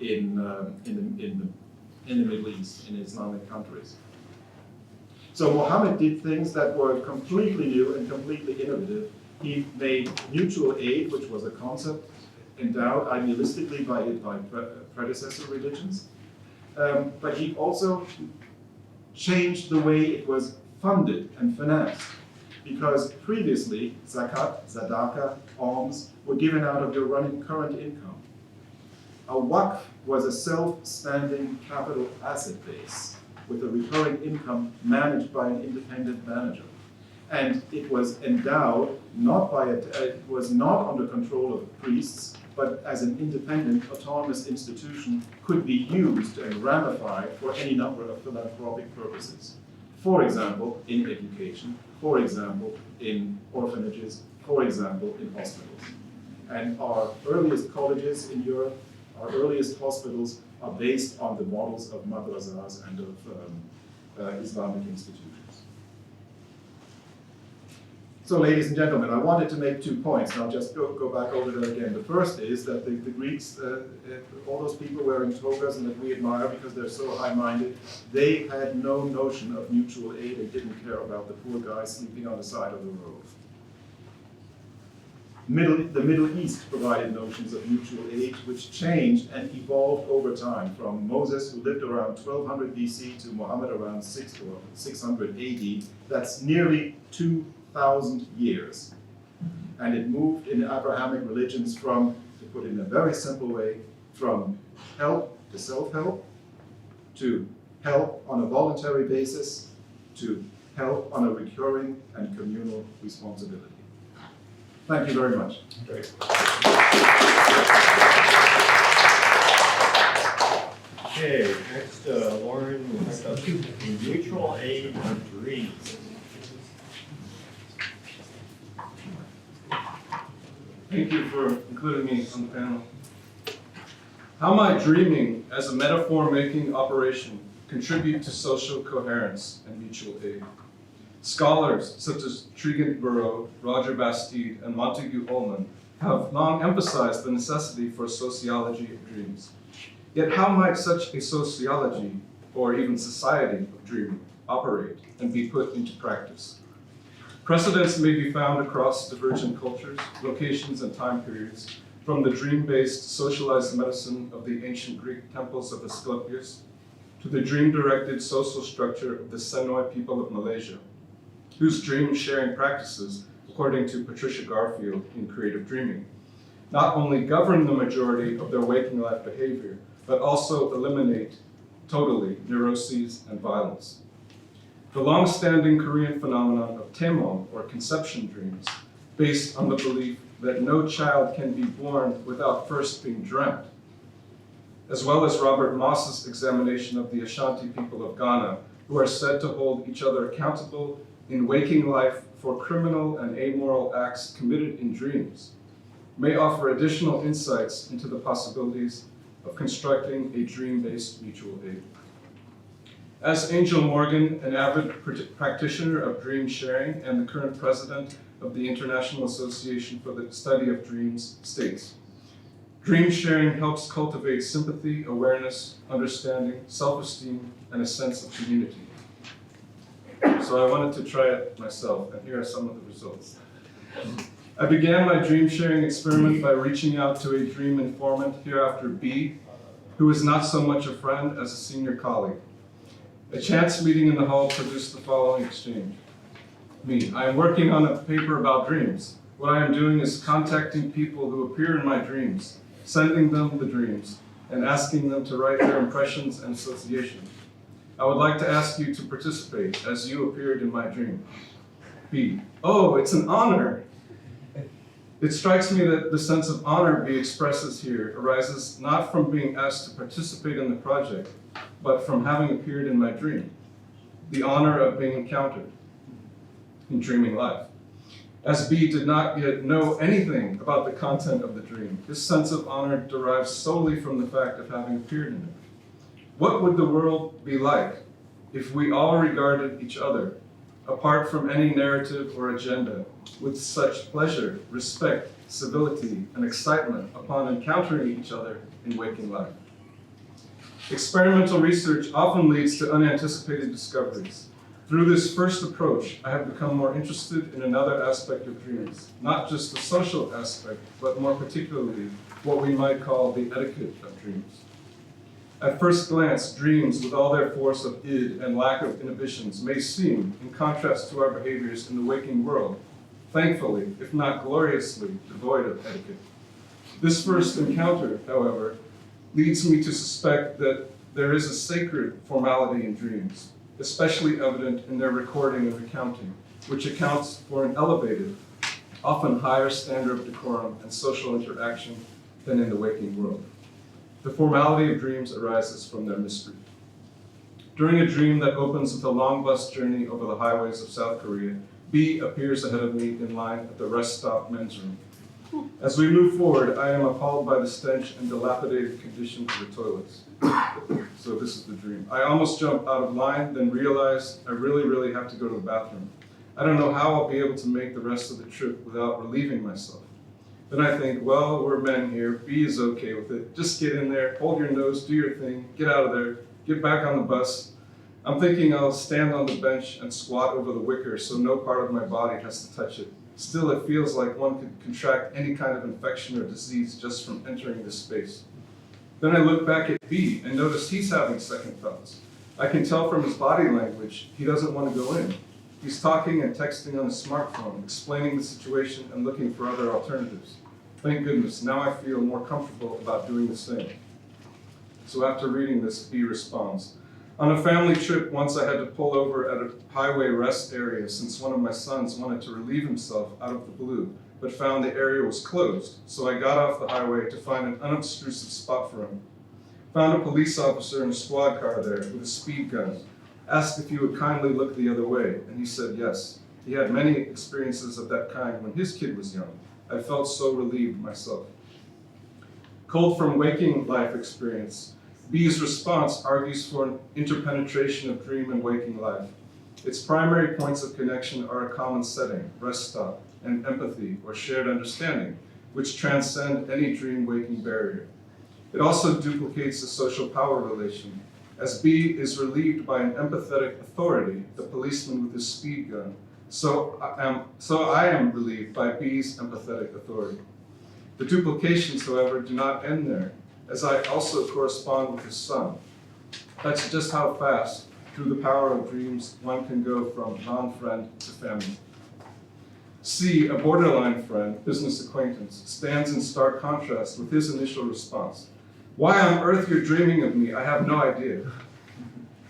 in the Middle East, in Islamic countries. So Muhammad did things that were completely new and completely innovative. He made mutual aid, which was a concept endowed idealistically by predecessor religions, but he also changed the way it was funded and financed, because previously zakat, tzedakah, alms were given out of your current income. A waqf was a self-standing capital asset base with a recurring income managed by an independent manager. And it was endowed it was not under control of priests, but as an independent, autonomous institution could be used and ramified for any number of philanthropic purposes. For example, in education, for example, in orphanages, for example, in hospitals. And our earliest colleges in Europe, our earliest hospitals are based on the models of madrasas and of Islamic institutions. So, ladies and gentlemen, I wanted to make 2 points, and I'll just go back over that again. The first is that the Greeks, all those people wearing togas and that we admire because they're so high-minded, they had no notion of mutual aid and didn't care about the poor guy sleeping on the side of the road. The Middle East provided notions of mutual aid, which changed and evolved over time, from Moses, who lived around 1200 BC, to Muhammad around 600 AD. That's nearly 2,000 years. And it moved in Abrahamic religions from, to put it in a very simple way, from help to self-help, to help on a voluntary basis, to help on a recurring and communal responsibility. Thank you very much. Great. Okay, next, Loren will talk about mutual aid on dreams. Thank you for including me on the panel. How might dreaming as a metaphor-making operation contribute to social coherence and mutual aid? Scholars such as Trigant Burrow, Roger Bastide, and Montague Ullman have long emphasized the necessity for a sociology of dreams. Yet how might such a sociology, or even society of dreaming, operate and be put into practice? Precedents may be found across divergent cultures, locations, and time periods, from the dream-based socialized medicine of the ancient Greek temples of Asclepius to the dream-directed social structure of the Senoi people of Malaysia, whose dream-sharing practices, according to Patricia Garfield in Creative Dreaming, not only govern the majority of their waking life behavior, but also eliminate totally neuroses and violence. The long-standing Korean phenomenon of taemon, or conception dreams, based on the belief that no child can be born without first being dreamt, as well as Robert Moss's examination of the Ashanti people of Ghana, who are said to hold each other accountable in waking life for criminal and amoral acts committed in dreams, may offer additional insights into the possibilities of constructing a dream-based mutual aid. As Angel Morgan, an avid practitioner of dream sharing and the current president of the International Association for the Study of Dreams, states, dream sharing helps cultivate sympathy, awareness, understanding, self-esteem, and a sense of community. So I wanted to try it myself, and here are some of the results. I began my dream sharing experiment by reaching out to a dream informant, hereafter B, who is not so much a friend as a senior colleague. A chance meeting in the hall produced the following exchange. Me, I am working on a paper about dreams. What I am doing is contacting people who appear in my dreams, sending them the dreams, and asking them to write their impressions and associations. I would like to ask you to participate as you appeared in my dream. B, oh, it's an honor. It strikes me that the sense of honor B expresses here arises not from being asked to participate in the project, but from having appeared in my dream. The honor of being encountered in dreaming life. As B did not yet know anything about the content of the dream, this sense of honor derives solely from the fact of having appeared in it. What would the world be like if we all regarded each other, apart from any narrative or agenda, with such pleasure, respect, civility, and excitement upon encountering each other in waking life? Experimental research often leads to unanticipated discoveries. Through this first approach, I have become more interested in another aspect of dreams, not just the social aspect, but more particularly what we might call the etiquette of dreams. At first glance, dreams, with all their force of id and lack of inhibitions, may seem, in contrast to our behaviors in the waking world, thankfully, if not gloriously, devoid of etiquette. This first encounter, however, leads me to suspect that there is a sacred formality in dreams, especially evident in their recording and recounting, which accounts for an elevated, often higher standard of decorum and social interaction than in the waking world. The formality of dreams arises from their mystery. During a dream that opens with a long bus journey over the highways of South Korea, B appears ahead of me in line at the rest stop men's room. As we move forward, I am appalled by the stench and dilapidated condition of the toilets. So this is the dream. I almost jump out of line, then realize I really have to go to the bathroom. I don't know how I'll be able to make the rest of the trip without relieving myself. Then I think, well, we're men here. B is okay with it. Just get in there, hold your nose, do your thing, get out of there, get back on the bus. I'm thinking I'll stand on the bench and squat over the wicker so no part of my body has to touch it. Still, it feels like one could contract any kind of infection or disease just from entering this space. Then I look back at B and notice he's having second thoughts. I can tell from his body language he doesn't want to go in. He's talking and texting on his smartphone, explaining the situation and looking for other alternatives. Thank goodness, now I feel more comfortable about doing the same. So after reading this, B responds, on a family trip, once I had to pull over at a highway rest area since one of my sons wanted to relieve himself out of the blue, but found the area was closed, so I got off the highway to find an unobtrusive spot for him. Found a police officer in a squad car there with a speed gun. Asked if he would kindly look the other way, and he said yes. He had many experiences of that kind when his kid was young. I felt so relieved myself. Culled from waking life experience, B's response argues for an interpenetration of dream and waking life. Its primary points of connection are a common setting, rest stop, and empathy or shared understanding, which transcend any dream-waking barrier. It also duplicates the social power relation, as B is relieved by an empathetic authority, the policeman with his speed gun. So I am relieved by B's empathetic authority. The duplications, however, do not end there, as I also correspond with his son. That's just how fast, through the power of dreams, one can go from non-friend to family. C, a borderline friend, business acquaintance, stands in stark contrast with his initial response. Why on earth you're dreaming of me, I have no idea.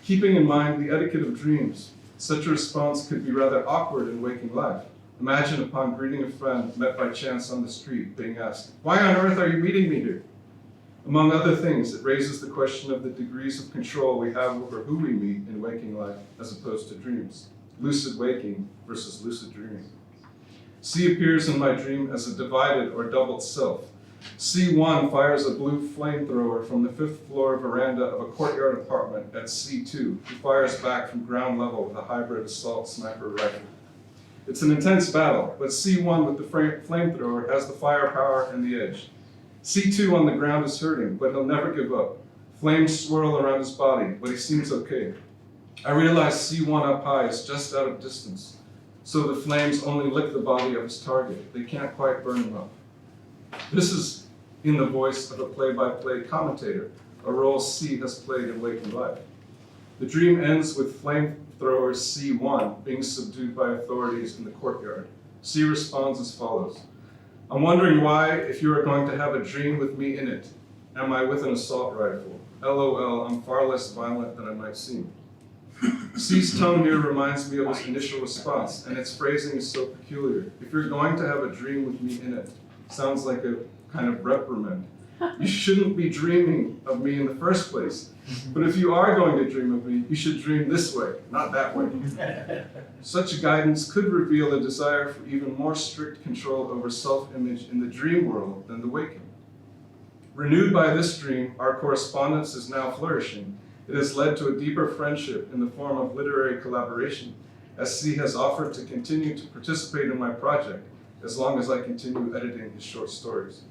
Keeping in mind the etiquette of dreams, such a response could be rather awkward in waking life. Imagine upon greeting a friend met by chance on the street being asked, why on earth are you meeting me here? Among other things, it raises the question of the degrees of control we have over who we meet in waking life as opposed to dreams. Lucid waking versus lucid dreaming. C appears in my dream as a divided or doubled self. C1 fires a blue flamethrower from the 5th floor veranda of a courtyard apartment at C2, who fires back from ground level with a hybrid assault sniper rifle. It's an intense battle, but C1 with the flamethrower has the firepower and the edge. C2 on the ground is hurting, but he'll never give up. Flames swirl around his body, but he seems okay. I realize C1 up high is just out of distance, so the flames only lick the body of his target. They can't quite burn him up. This is in the voice of a play-by-play commentator, a role C has played in waking life. The dream ends with flamethrower C1 being subdued by authorities in the courtyard. C responds as follows. I'm wondering why, if you are going to have a dream with me in it, am I with an assault rifle? LOL, I'm far less violent than I might seem. C's tone here reminds me of his initial response, and its phrasing is so peculiar. If you're going to have a dream with me in it, sounds like a kind of reprimand. You shouldn't be dreaming of me in the first place. But if you are going to dream of me, you should dream this way, not that way. Such a guidance could reveal a desire for even more strict control over self-image in the dream world than the waking. Renewed by this dream, our correspondence is now flourishing. It has led to a deeper friendship in the form of literary collaboration, as C has offered to continue to participate in my project as long as I continue editing his short stories.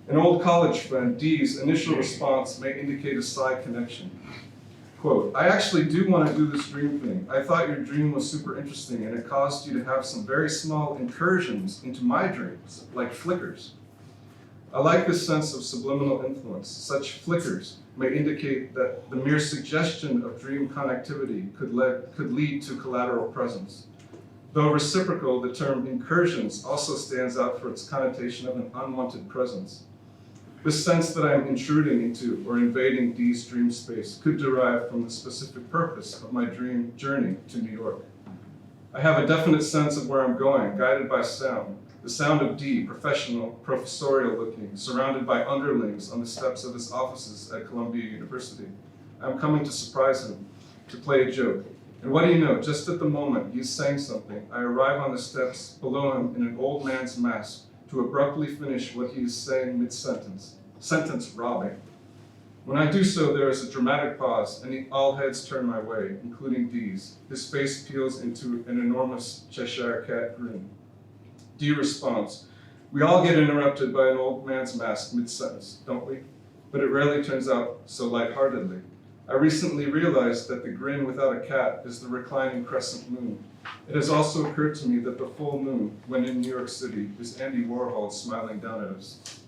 An old college friend, D's initial response may indicate a side connection. Quote, I actually do want to do this dream thing. I thought your dream was super interesting and it caused you to have some very small incursions into my dreams, like flickers. I like this sense of subliminal influence. Such flickers may indicate that the mere suggestion of dream connectivity could lead to collateral presence. Though reciprocal, the term incursions also stands out for its connotation of an unwanted presence. This sense that I am intruding into or invading D's dream space could derive from the specific purpose of my dream journey to New York. I have a definite sense of where I'm going, guided by sound. The sound of D, professional, professorial looking, surrounded by underlings on the steps of his offices at Columbia University. I'm coming to surprise him, to play a joke. And what do you know, just at the moment he's saying something, I arrive on the steps below him in an old man's mask to abruptly finish what he is saying mid-sentence, sentence robbing. When I do so, there is a dramatic pause, and all heads turn my way, including D's. His face peels into an enormous Cheshire cat grin. D responds, we all get interrupted by an old man's mask mid-sentence, don't we? But it rarely turns out so lightheartedly. I recently realized that the grin without a cat is the reclining crescent moon. It has also occurred to me that the full moon, when in New York City, is Andy Warhol smiling down at us.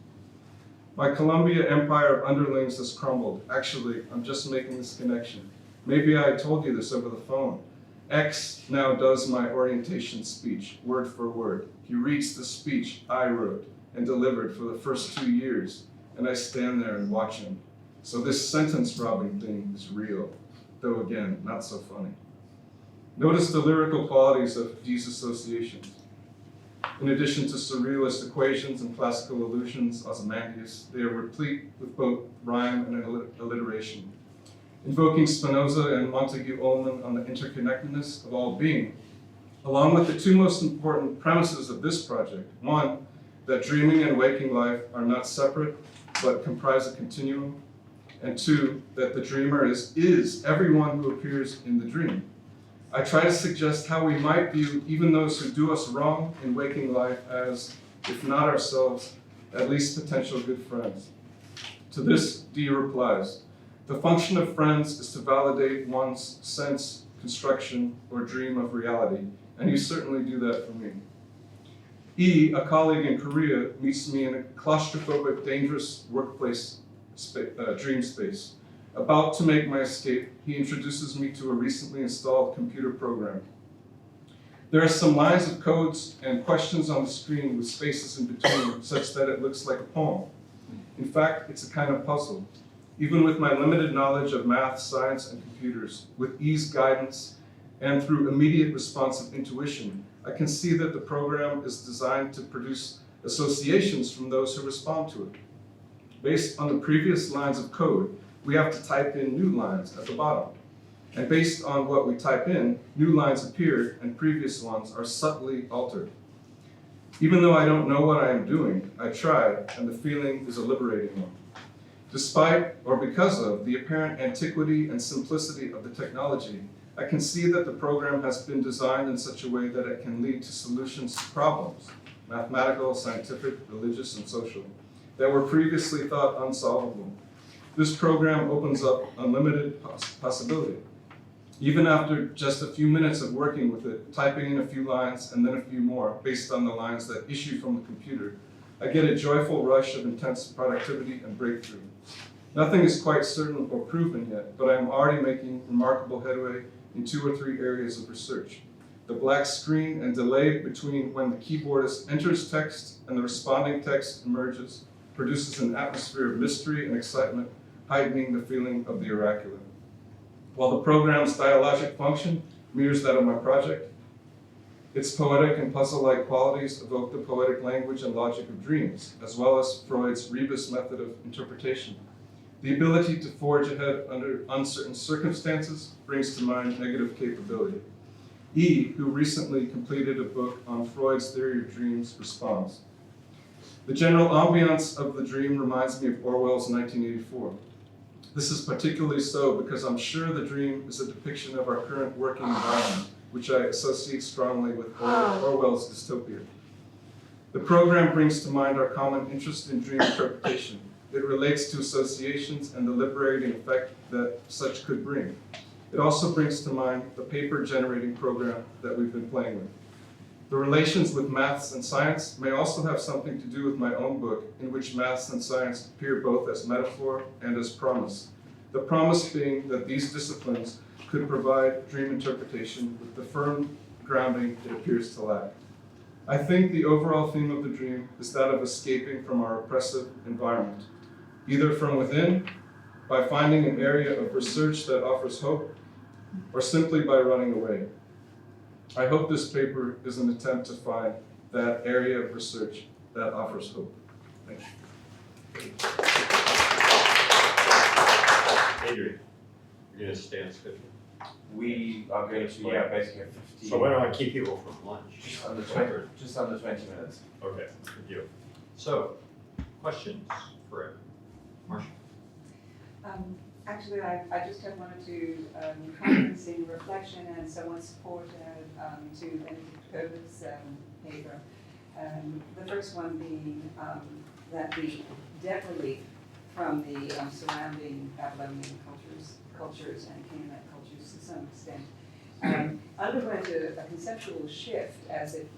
My Columbia empire of underlings has crumbled. Actually, I'm just making this connection. Maybe I told you this over the phone. X now does my orientation speech, word for word. He reads the speech I wrote and delivered for the first 2 years, and I stand there and watch him. So this sentence robbing thing is real, though again, not so funny. Notice the lyrical qualities of D's associations. In addition to surrealist equations and classical illusions, Ozymandias, they are replete with both rhyme and alliteration. Invoking Spinoza and Montague Ullman on the interconnectedness of all being, along with the two most important premises of this project. One, that dreaming and waking life are not separate, but comprise a continuum. And two, that the dreamer is everyone who appears in the dream. I try to suggest how we might view even those who do us wrong in waking life as, if not ourselves, at least potential good friends. To this, D replies, the function of friends is to validate one's sense, construction, or dream of reality, and you certainly do that for me. E, a colleague in Korea, meets me in a claustrophobic, dangerous workplace dream space. About to make my escape, he introduces me to a recently installed computer program. There are some lines of codes and questions on the screen with spaces in between, such that it looks like a poem. In fact, it's a kind of puzzle. Even with my limited knowledge of math, science, and computers, with E's guidance and through immediate responsive intuition, I can see that the program is designed to produce associations from those who respond to it. Based on the previous lines of code, we have to type in new lines at the bottom. And based on what we type in, new lines appear and previous ones are subtly altered. Even though I don't know what I am doing, I try, and the feeling is a liberating one. Despite, or because of, the apparent antiquity and simplicity of the technology, I can see that the program has been designed in such a way that it can lead to solutions to problems, mathematical, scientific, religious, and social, that were previously thought unsolvable. This program opens up unlimited possibility. Even after just a few minutes of working with it, typing in a few lines and then a few more based on the lines that issue from the computer, I get a joyful rush of intense productivity and breakthrough. Nothing is quite certain or proven yet, but I am already making remarkable headway in 2 or 3 areas of research. The black screen and delay between when the keyboardist enters text and the responding text emerges produces an atmosphere of mystery and excitement, heightening the feeling of the oracular. While the program's dialogic function mirrors that of my project, its poetic and puzzle-like qualities evoke the poetic language and logic of dreams, as well as Freud's rebus method of interpretation. The ability to forge ahead under uncertain circumstances brings to mind negative capability. E, who recently completed a book on Freud's theory of dreams, responds. The general ambiance of the dream reminds me of Orwell's 1984. This is particularly so because I'm sure the dream is a depiction of our current working environment, which I associate strongly with Orwell's dystopia. The program brings to mind our common interest in dream interpretation. It relates to associations and the liberating effect that such could bring. It also brings to mind the paper-generating program that we've been playing with. The relations with maths and science may also have something to do with my own book, in which maths and science appear both as metaphor and as promise. The promise being that these disciplines could provide dream interpretation with the firm grounding it appears to lack. I think the overall theme of the dream is that of escaping from our oppressive environment, either from within, by finding an area of research that offers hope, or simply by running away. I hope this paper is an attempt to find that area of research that offers hope. Thank you. Adrian, you're gonna stay on schedule. We are going to, basically have 15. So why don't I keep people from lunch? Just under 20 minutes. Okay, thank you. So, questions for Marcia? Actually, I just have one or two comments in reflection and somewhat support to Benedikt Koehler's paper. The first one being that the debt relief from the surrounding Babylonian cultures and Canaanite cultures to some extent underwent a conceptual shift as it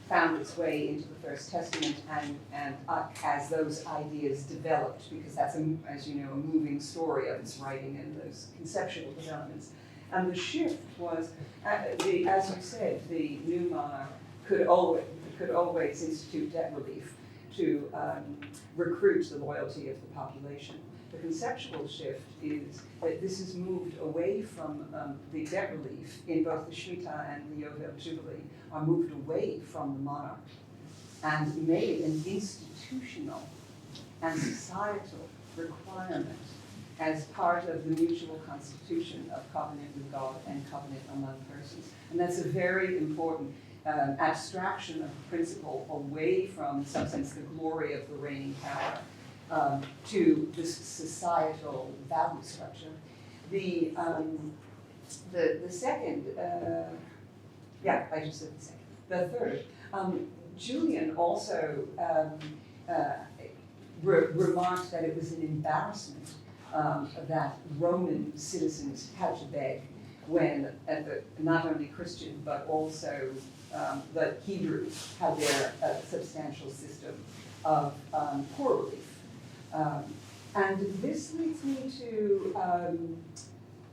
found its way into the First Testament and as those ideas developed, because that's, as you know, a moving story of its writing and those conceptual developments. And the shift was, as you said, the new monarch could always institute debt relief to recruit the loyalty of the population. The conceptual shift is that this has moved away from the debt relief in both the Shemitah and the Yovel Jubilee are moved away from the monarch and made an institutional and societal requirement as part of the mutual constitution of covenant with God and covenant among persons. And that's a very important abstraction of the principle away from, in some sense, the glory of the reigning power to this societal value structure. The second, I just said the second. The third, Julian also remarked that it was an embarrassment that Roman citizens had to beg when not only Christian but also the Hebrews had their substantial system of poor relief. And this leads me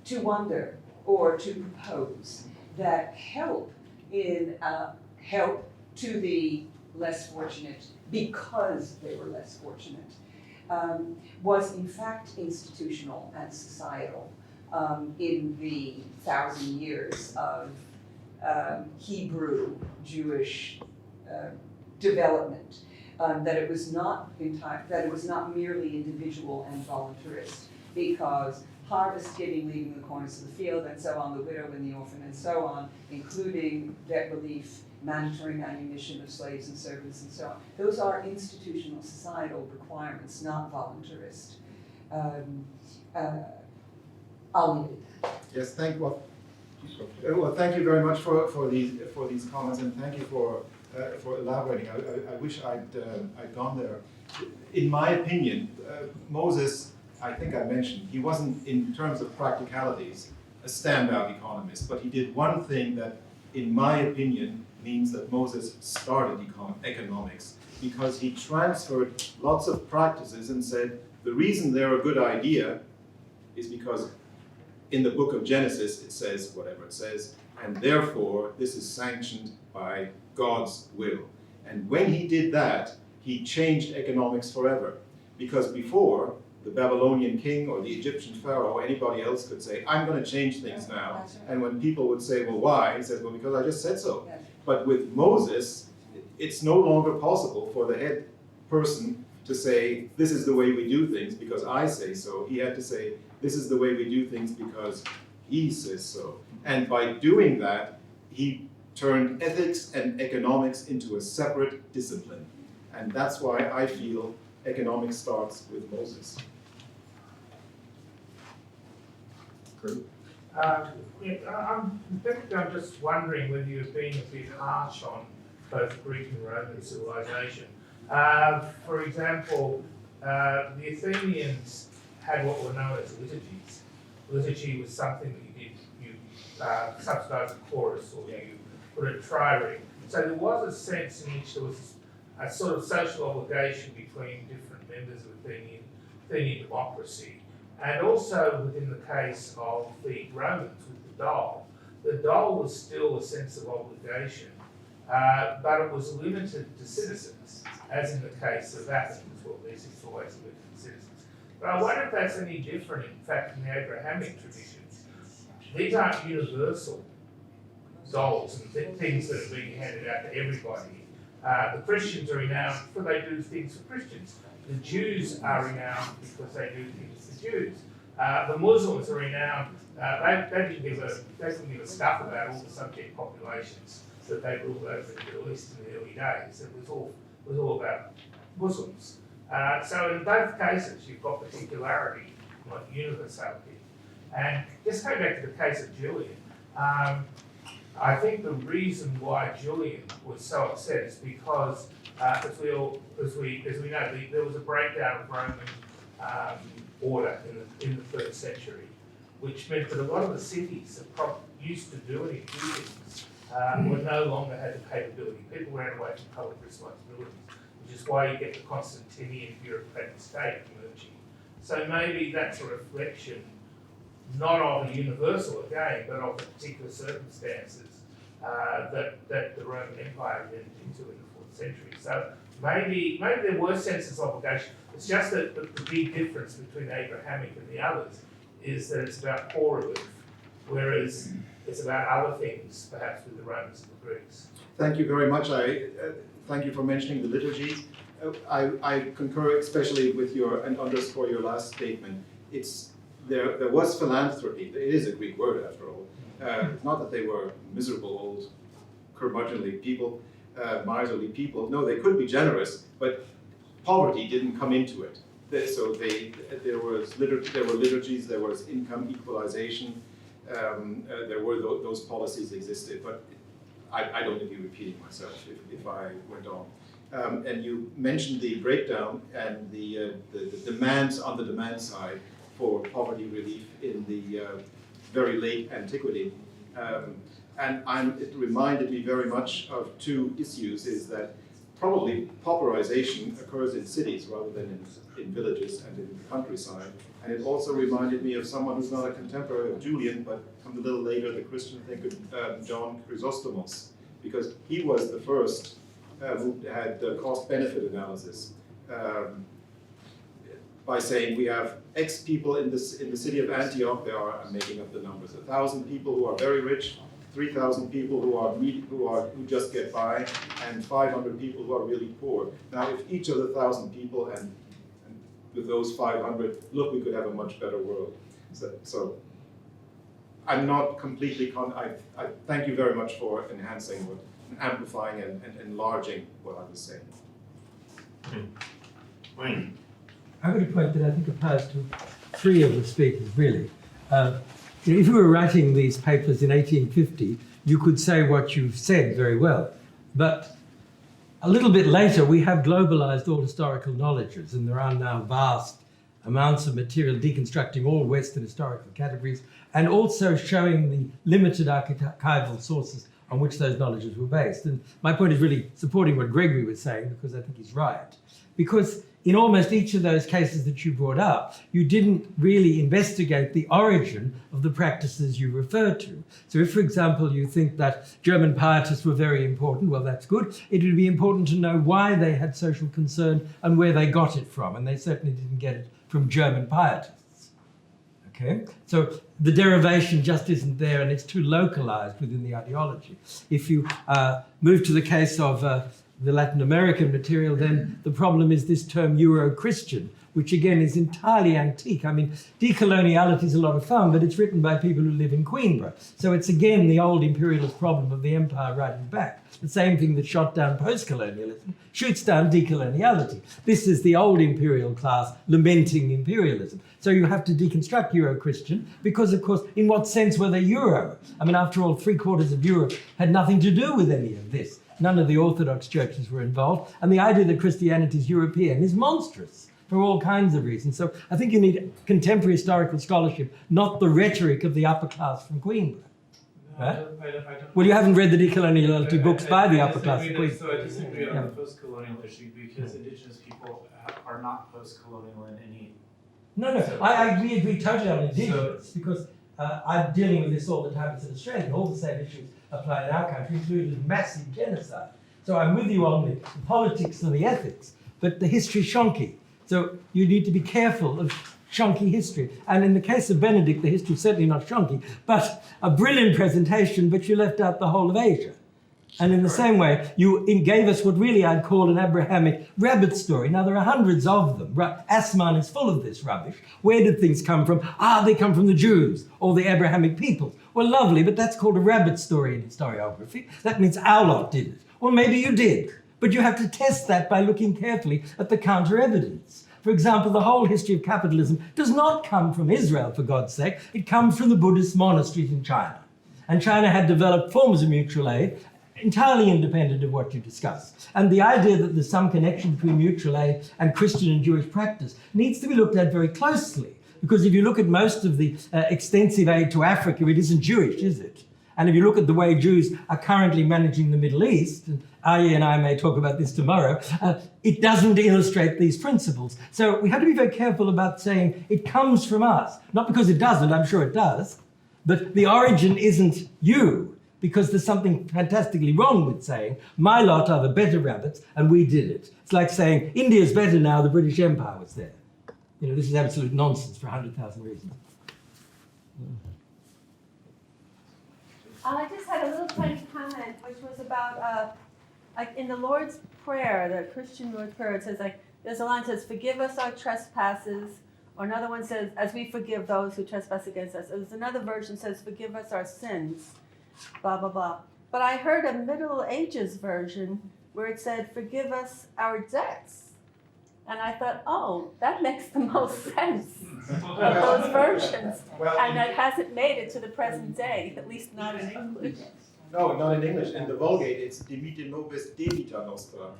to wonder or to propose that help to the less fortunate because they were less fortunate was in fact institutional and societal in the 1,000 years of Hebrew Jewish development. That it was not merely individual and voluntarist, because harvest giving, leaving the corners of the field, and so on, the widow and the orphan, and so on, including debt relief, mandatory manumission of slaves and servants, and so on. Those are institutional societal requirements, not voluntarist. I'll leave it at that. Yes, thank you very much for these comments, and thank you for elaborating. I wish I'd gone there. In my opinion, Moses, I think I mentioned, he wasn't, in terms of practicalities, a standout economist, but he did one thing that, in my opinion, means that Moses started economics, because he transferred lots of practices and said, the reason they're a good idea is because in the book of Genesis it says whatever it says, and therefore this is sanctioned by God's will. And when he did that, he changed economics forever. Because before, the Babylonian king or the Egyptian pharaoh or anybody else could say, I'm going to change things now. And when people would say, well, why? He says, well, because I just said so. But with Moses, it's no longer possible for the head person to say, this is the way we do things because I say so. He had to say, this is the way we do things because he says so. And by doing that, he turned ethics and economics into a separate discipline. And that's why I feel economics starts with Moses. I'm just wondering whether you're being a bit harsh on both Greek and Roman civilization. For example, the Athenians had what were known as liturgies. Liturgy was something that you did, you subsidized a chorus or you put a trireme. So there was a sense in which there was a sort of social obligation between different members of Athenian democracy. And also within the case of the Romans with the dole was still a sense of obligation, but it was limited to citizens, as in the case of Athens, well, this is always limited to citizens. But I wonder if that's any different, in fact, in the Abrahamic traditions. These aren't universal doles and things that are being handed out to everybody. The Christians are renowned for they do things for Christians. The Jews are renowned because they do things for Jews. The Muslims are renowned, they didn't give a stuff about all the subject populations that they ruled over the Middle East in the early days. It was all about Muslims. So in both cases, you've got particularity, not universality. And just going back to the case of Julian, I think the reason why Julian was so upset is because, as we know, there was a breakdown of Roman order in the 3rd century, which meant that a lot of the cities that used to do any things were no longer had the capability. People ran away from public responsibilities, which is why you get the Constantinian bureaucratic state emerging. So maybe that's a reflection not of a universal again, but of the particular circumstances that the Roman Empire entered into in the 4th century. So maybe there were census obligations. It's just that the big difference between the Abrahamic and the others is that it's about poor relief, whereas it's about other things, perhaps with the Romans and the Greeks. Thank you very much. Thank you for mentioning the liturgies. I concur especially with your, and underscore your last statement. There was philanthropy. It is a Greek word after all. It's not that they were miserable old curmudgeonly people, miserly people. No, they could be generous, but poverty didn't come into it. So there were liturgies, there was income equalization, there were those policies existed, but I don't need to be repeating myself if I went on. And you mentioned the breakdown and the demands on the demand side for poverty relief in the very late antiquity. And it reminded me very much of two issues, is that probably pauperization occurs in cities rather than in villages and in the countryside. And it also reminded me of someone who's not a contemporary of Julian, but comes a little later, the Christian thinker, John Chrysostomos, because he was the first who had the cost-benefit analysis by saying we have X people in the city of Antioch. I'm making up the numbers, 1,000 people who are very rich, 3,000 people who just get by, and 500 people who are really poor. Now, if each of the 1,000 people and with those 500, look, we could have a much better world. So I'm not completely. I thank you very much for enhancing, amplifying, and enlarging what I was saying. Wayne. I've got a point that I think applies to three of the speakers, really. If you were writing these papers in 1850, you could say what you've said very well. But a little bit later, we have globalized all historical knowledges, and there are now vast amounts of material deconstructing all Western historical categories, and also showing the limited archival sources on which those knowledges were based. And my point is really supporting what Gregory was saying, because I think he's right. Because in almost each of those cases that you brought up, you didn't really investigate the origin of the practices you refer to. So if, for example, you think that German pietists were very important, well, that's good. It would be important to know why they had social concern and where they got it from. And they certainly didn't get it from German pietists. Okay? So the derivation just isn't there, and it's too localized within the ideology. If you move to the case of the Latin American material, then the problem is this term Euro-Christian, which again is entirely antique. I mean, decoloniality is a lot of fun, but it's written by people who live in Coimbra. So it's again the old imperialist problem of the empire writing back. The same thing that shot down post-colonialism shoots down decoloniality. This is the old imperial class lamenting imperialism. So you have to deconstruct Euro-Christian because, of course, in what sense were they Euro? I mean, after all, 3/4 of Europe had nothing to do with any of this. None of the Orthodox churches were involved. And the idea that Christianity is European is monstrous for all kinds of reasons. So I think you need contemporary historical scholarship, not the rhetoric of the upper class from Coimbra. Right? Well, you haven't read the decoloniality books by the upper class from Coimbra. So I disagree on the post-colonial issue because indigenous people are not post-colonial in any... No, I agree totally on indigenous because I'm dealing with this all the time as an Australian. All the same issues apply in our country, including massive genocide. So I'm with you on the politics and the ethics, but the history is shonky. So you need to be careful of shonky history. And in the case of Benedikt, the history is certainly not shonky, but a brilliant presentation, but you left out the whole of Asia. And in the same way, you gave us what really I'd call an Abrahamic rabbit story. Now, there are hundreds of them. Asman is full of this rubbish. Where did things come from? They come from the Jews or the Abrahamic peoples. Well, lovely, but that's called a rabbit story in historiography. That means our lot did it. Well, maybe you did. But you have to test that by looking carefully at the counter-evidence. For example, the whole history of capitalism does not come from Israel, for God's sake. It comes from the Buddhist monasteries in China. And China had developed forms of mutual aid entirely independent of what you discuss. And the idea that there's some connection between mutual aid and Christian and Jewish practice needs to be looked at very closely. Because if you look at most of the extensive aid to Africa, it isn't Jewish, is it? And if you look at the way Jews are currently managing the Middle East, and Aye and I may talk about this tomorrow, it doesn't illustrate these principles. So we have to be very careful about saying it comes from us. Not because it doesn't, I'm sure it does, but the origin isn't you. because there's something fantastically wrong with saying, my lot are the better rabbits and we did it. It's like saying, India's better now, the British Empire was there. This is absolute nonsense for 100,000 reasons. I just had a little tiny comment, which was about, like in the Lord's Prayer, the Christian Lord's Prayer, it says like, there's a line that says, forgive us our trespasses, or another one says, as we forgive those who trespass against us. There's another version that says, forgive us our sins, blah, blah, blah. But I heard a Middle Ages version where it said, forgive us our debts. And I thought, oh, that makes the most sense of those versions. And that hasn't made it to the present day, at least not in English. No, not in English. In the Vulgate, it's dimite nobis debita nostra.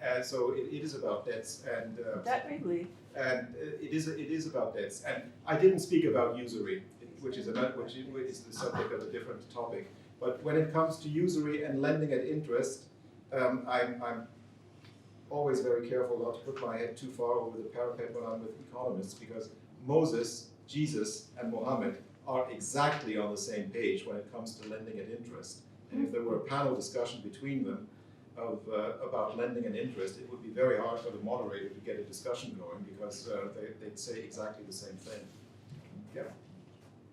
And so it is about debts, and Debt relief. and it is about debts. And I didn't speak about usury, which is the subject of a different topic. But when it comes to usury and lending at interest, I'm always very careful not to put my head too far over the parapet when I'm with economists, because Moses, Jesus, and Mohammed are exactly on the same page when it comes to lending at interest. And if there were a panel discussion between them about lending and interest, it would be very hard for the moderator to get a discussion going, because they'd say exactly the same thing. Yeah.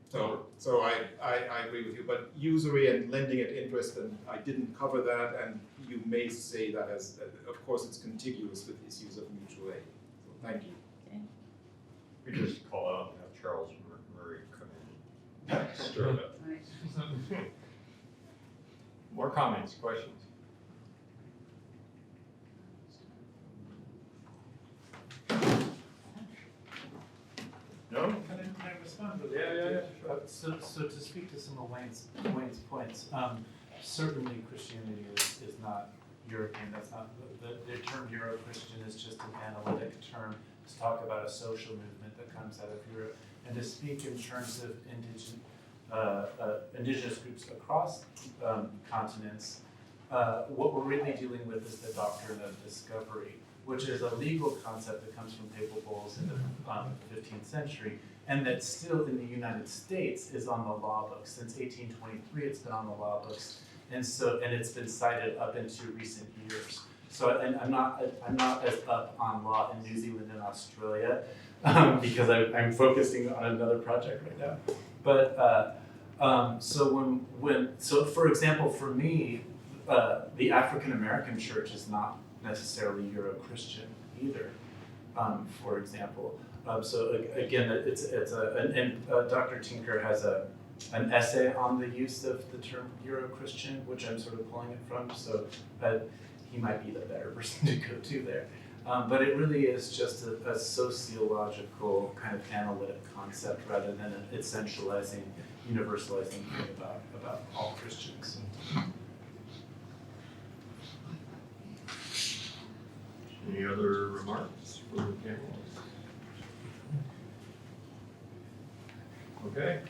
So I agree with you, but usury and lending at interest, and I didn't cover that, and you may say that as, of course, it's contiguous with issues of mutual aid. So thank you. We just call out and have Charles Murray come in. Stir it up. More comments, questions? No? Can I respond to that? Yeah, sure. So to speak to some of Wayne's points, certainly Christianity is not European. That's not the term Euro-Christian is just an analytic term to talk about a social movement that comes out of Europe. And to speak in terms of indigenous groups across continents, what we're really dealing with is the doctrine of discovery, which is a legal concept that comes from papal bulls in the 15th century, and that still in the United States is on the law books. Since 1823, it's been on the law books, and it's been cited up into recent years. So, and I'm not as up on law in New Zealand and Australia because I'm focusing on another project right now. But so for example, for me, the African American church is not necessarily Euro-Christian either, for example. So again, Dr. Tinker has an essay on the use of the term Euro-Christian, which I'm sort of pulling it from, so he might be the better person to go to there. But it really is just a sociological kind of analytic concept rather than an essentializing, universalizing thing about all Christians. Any other remarks for the panel? Okay.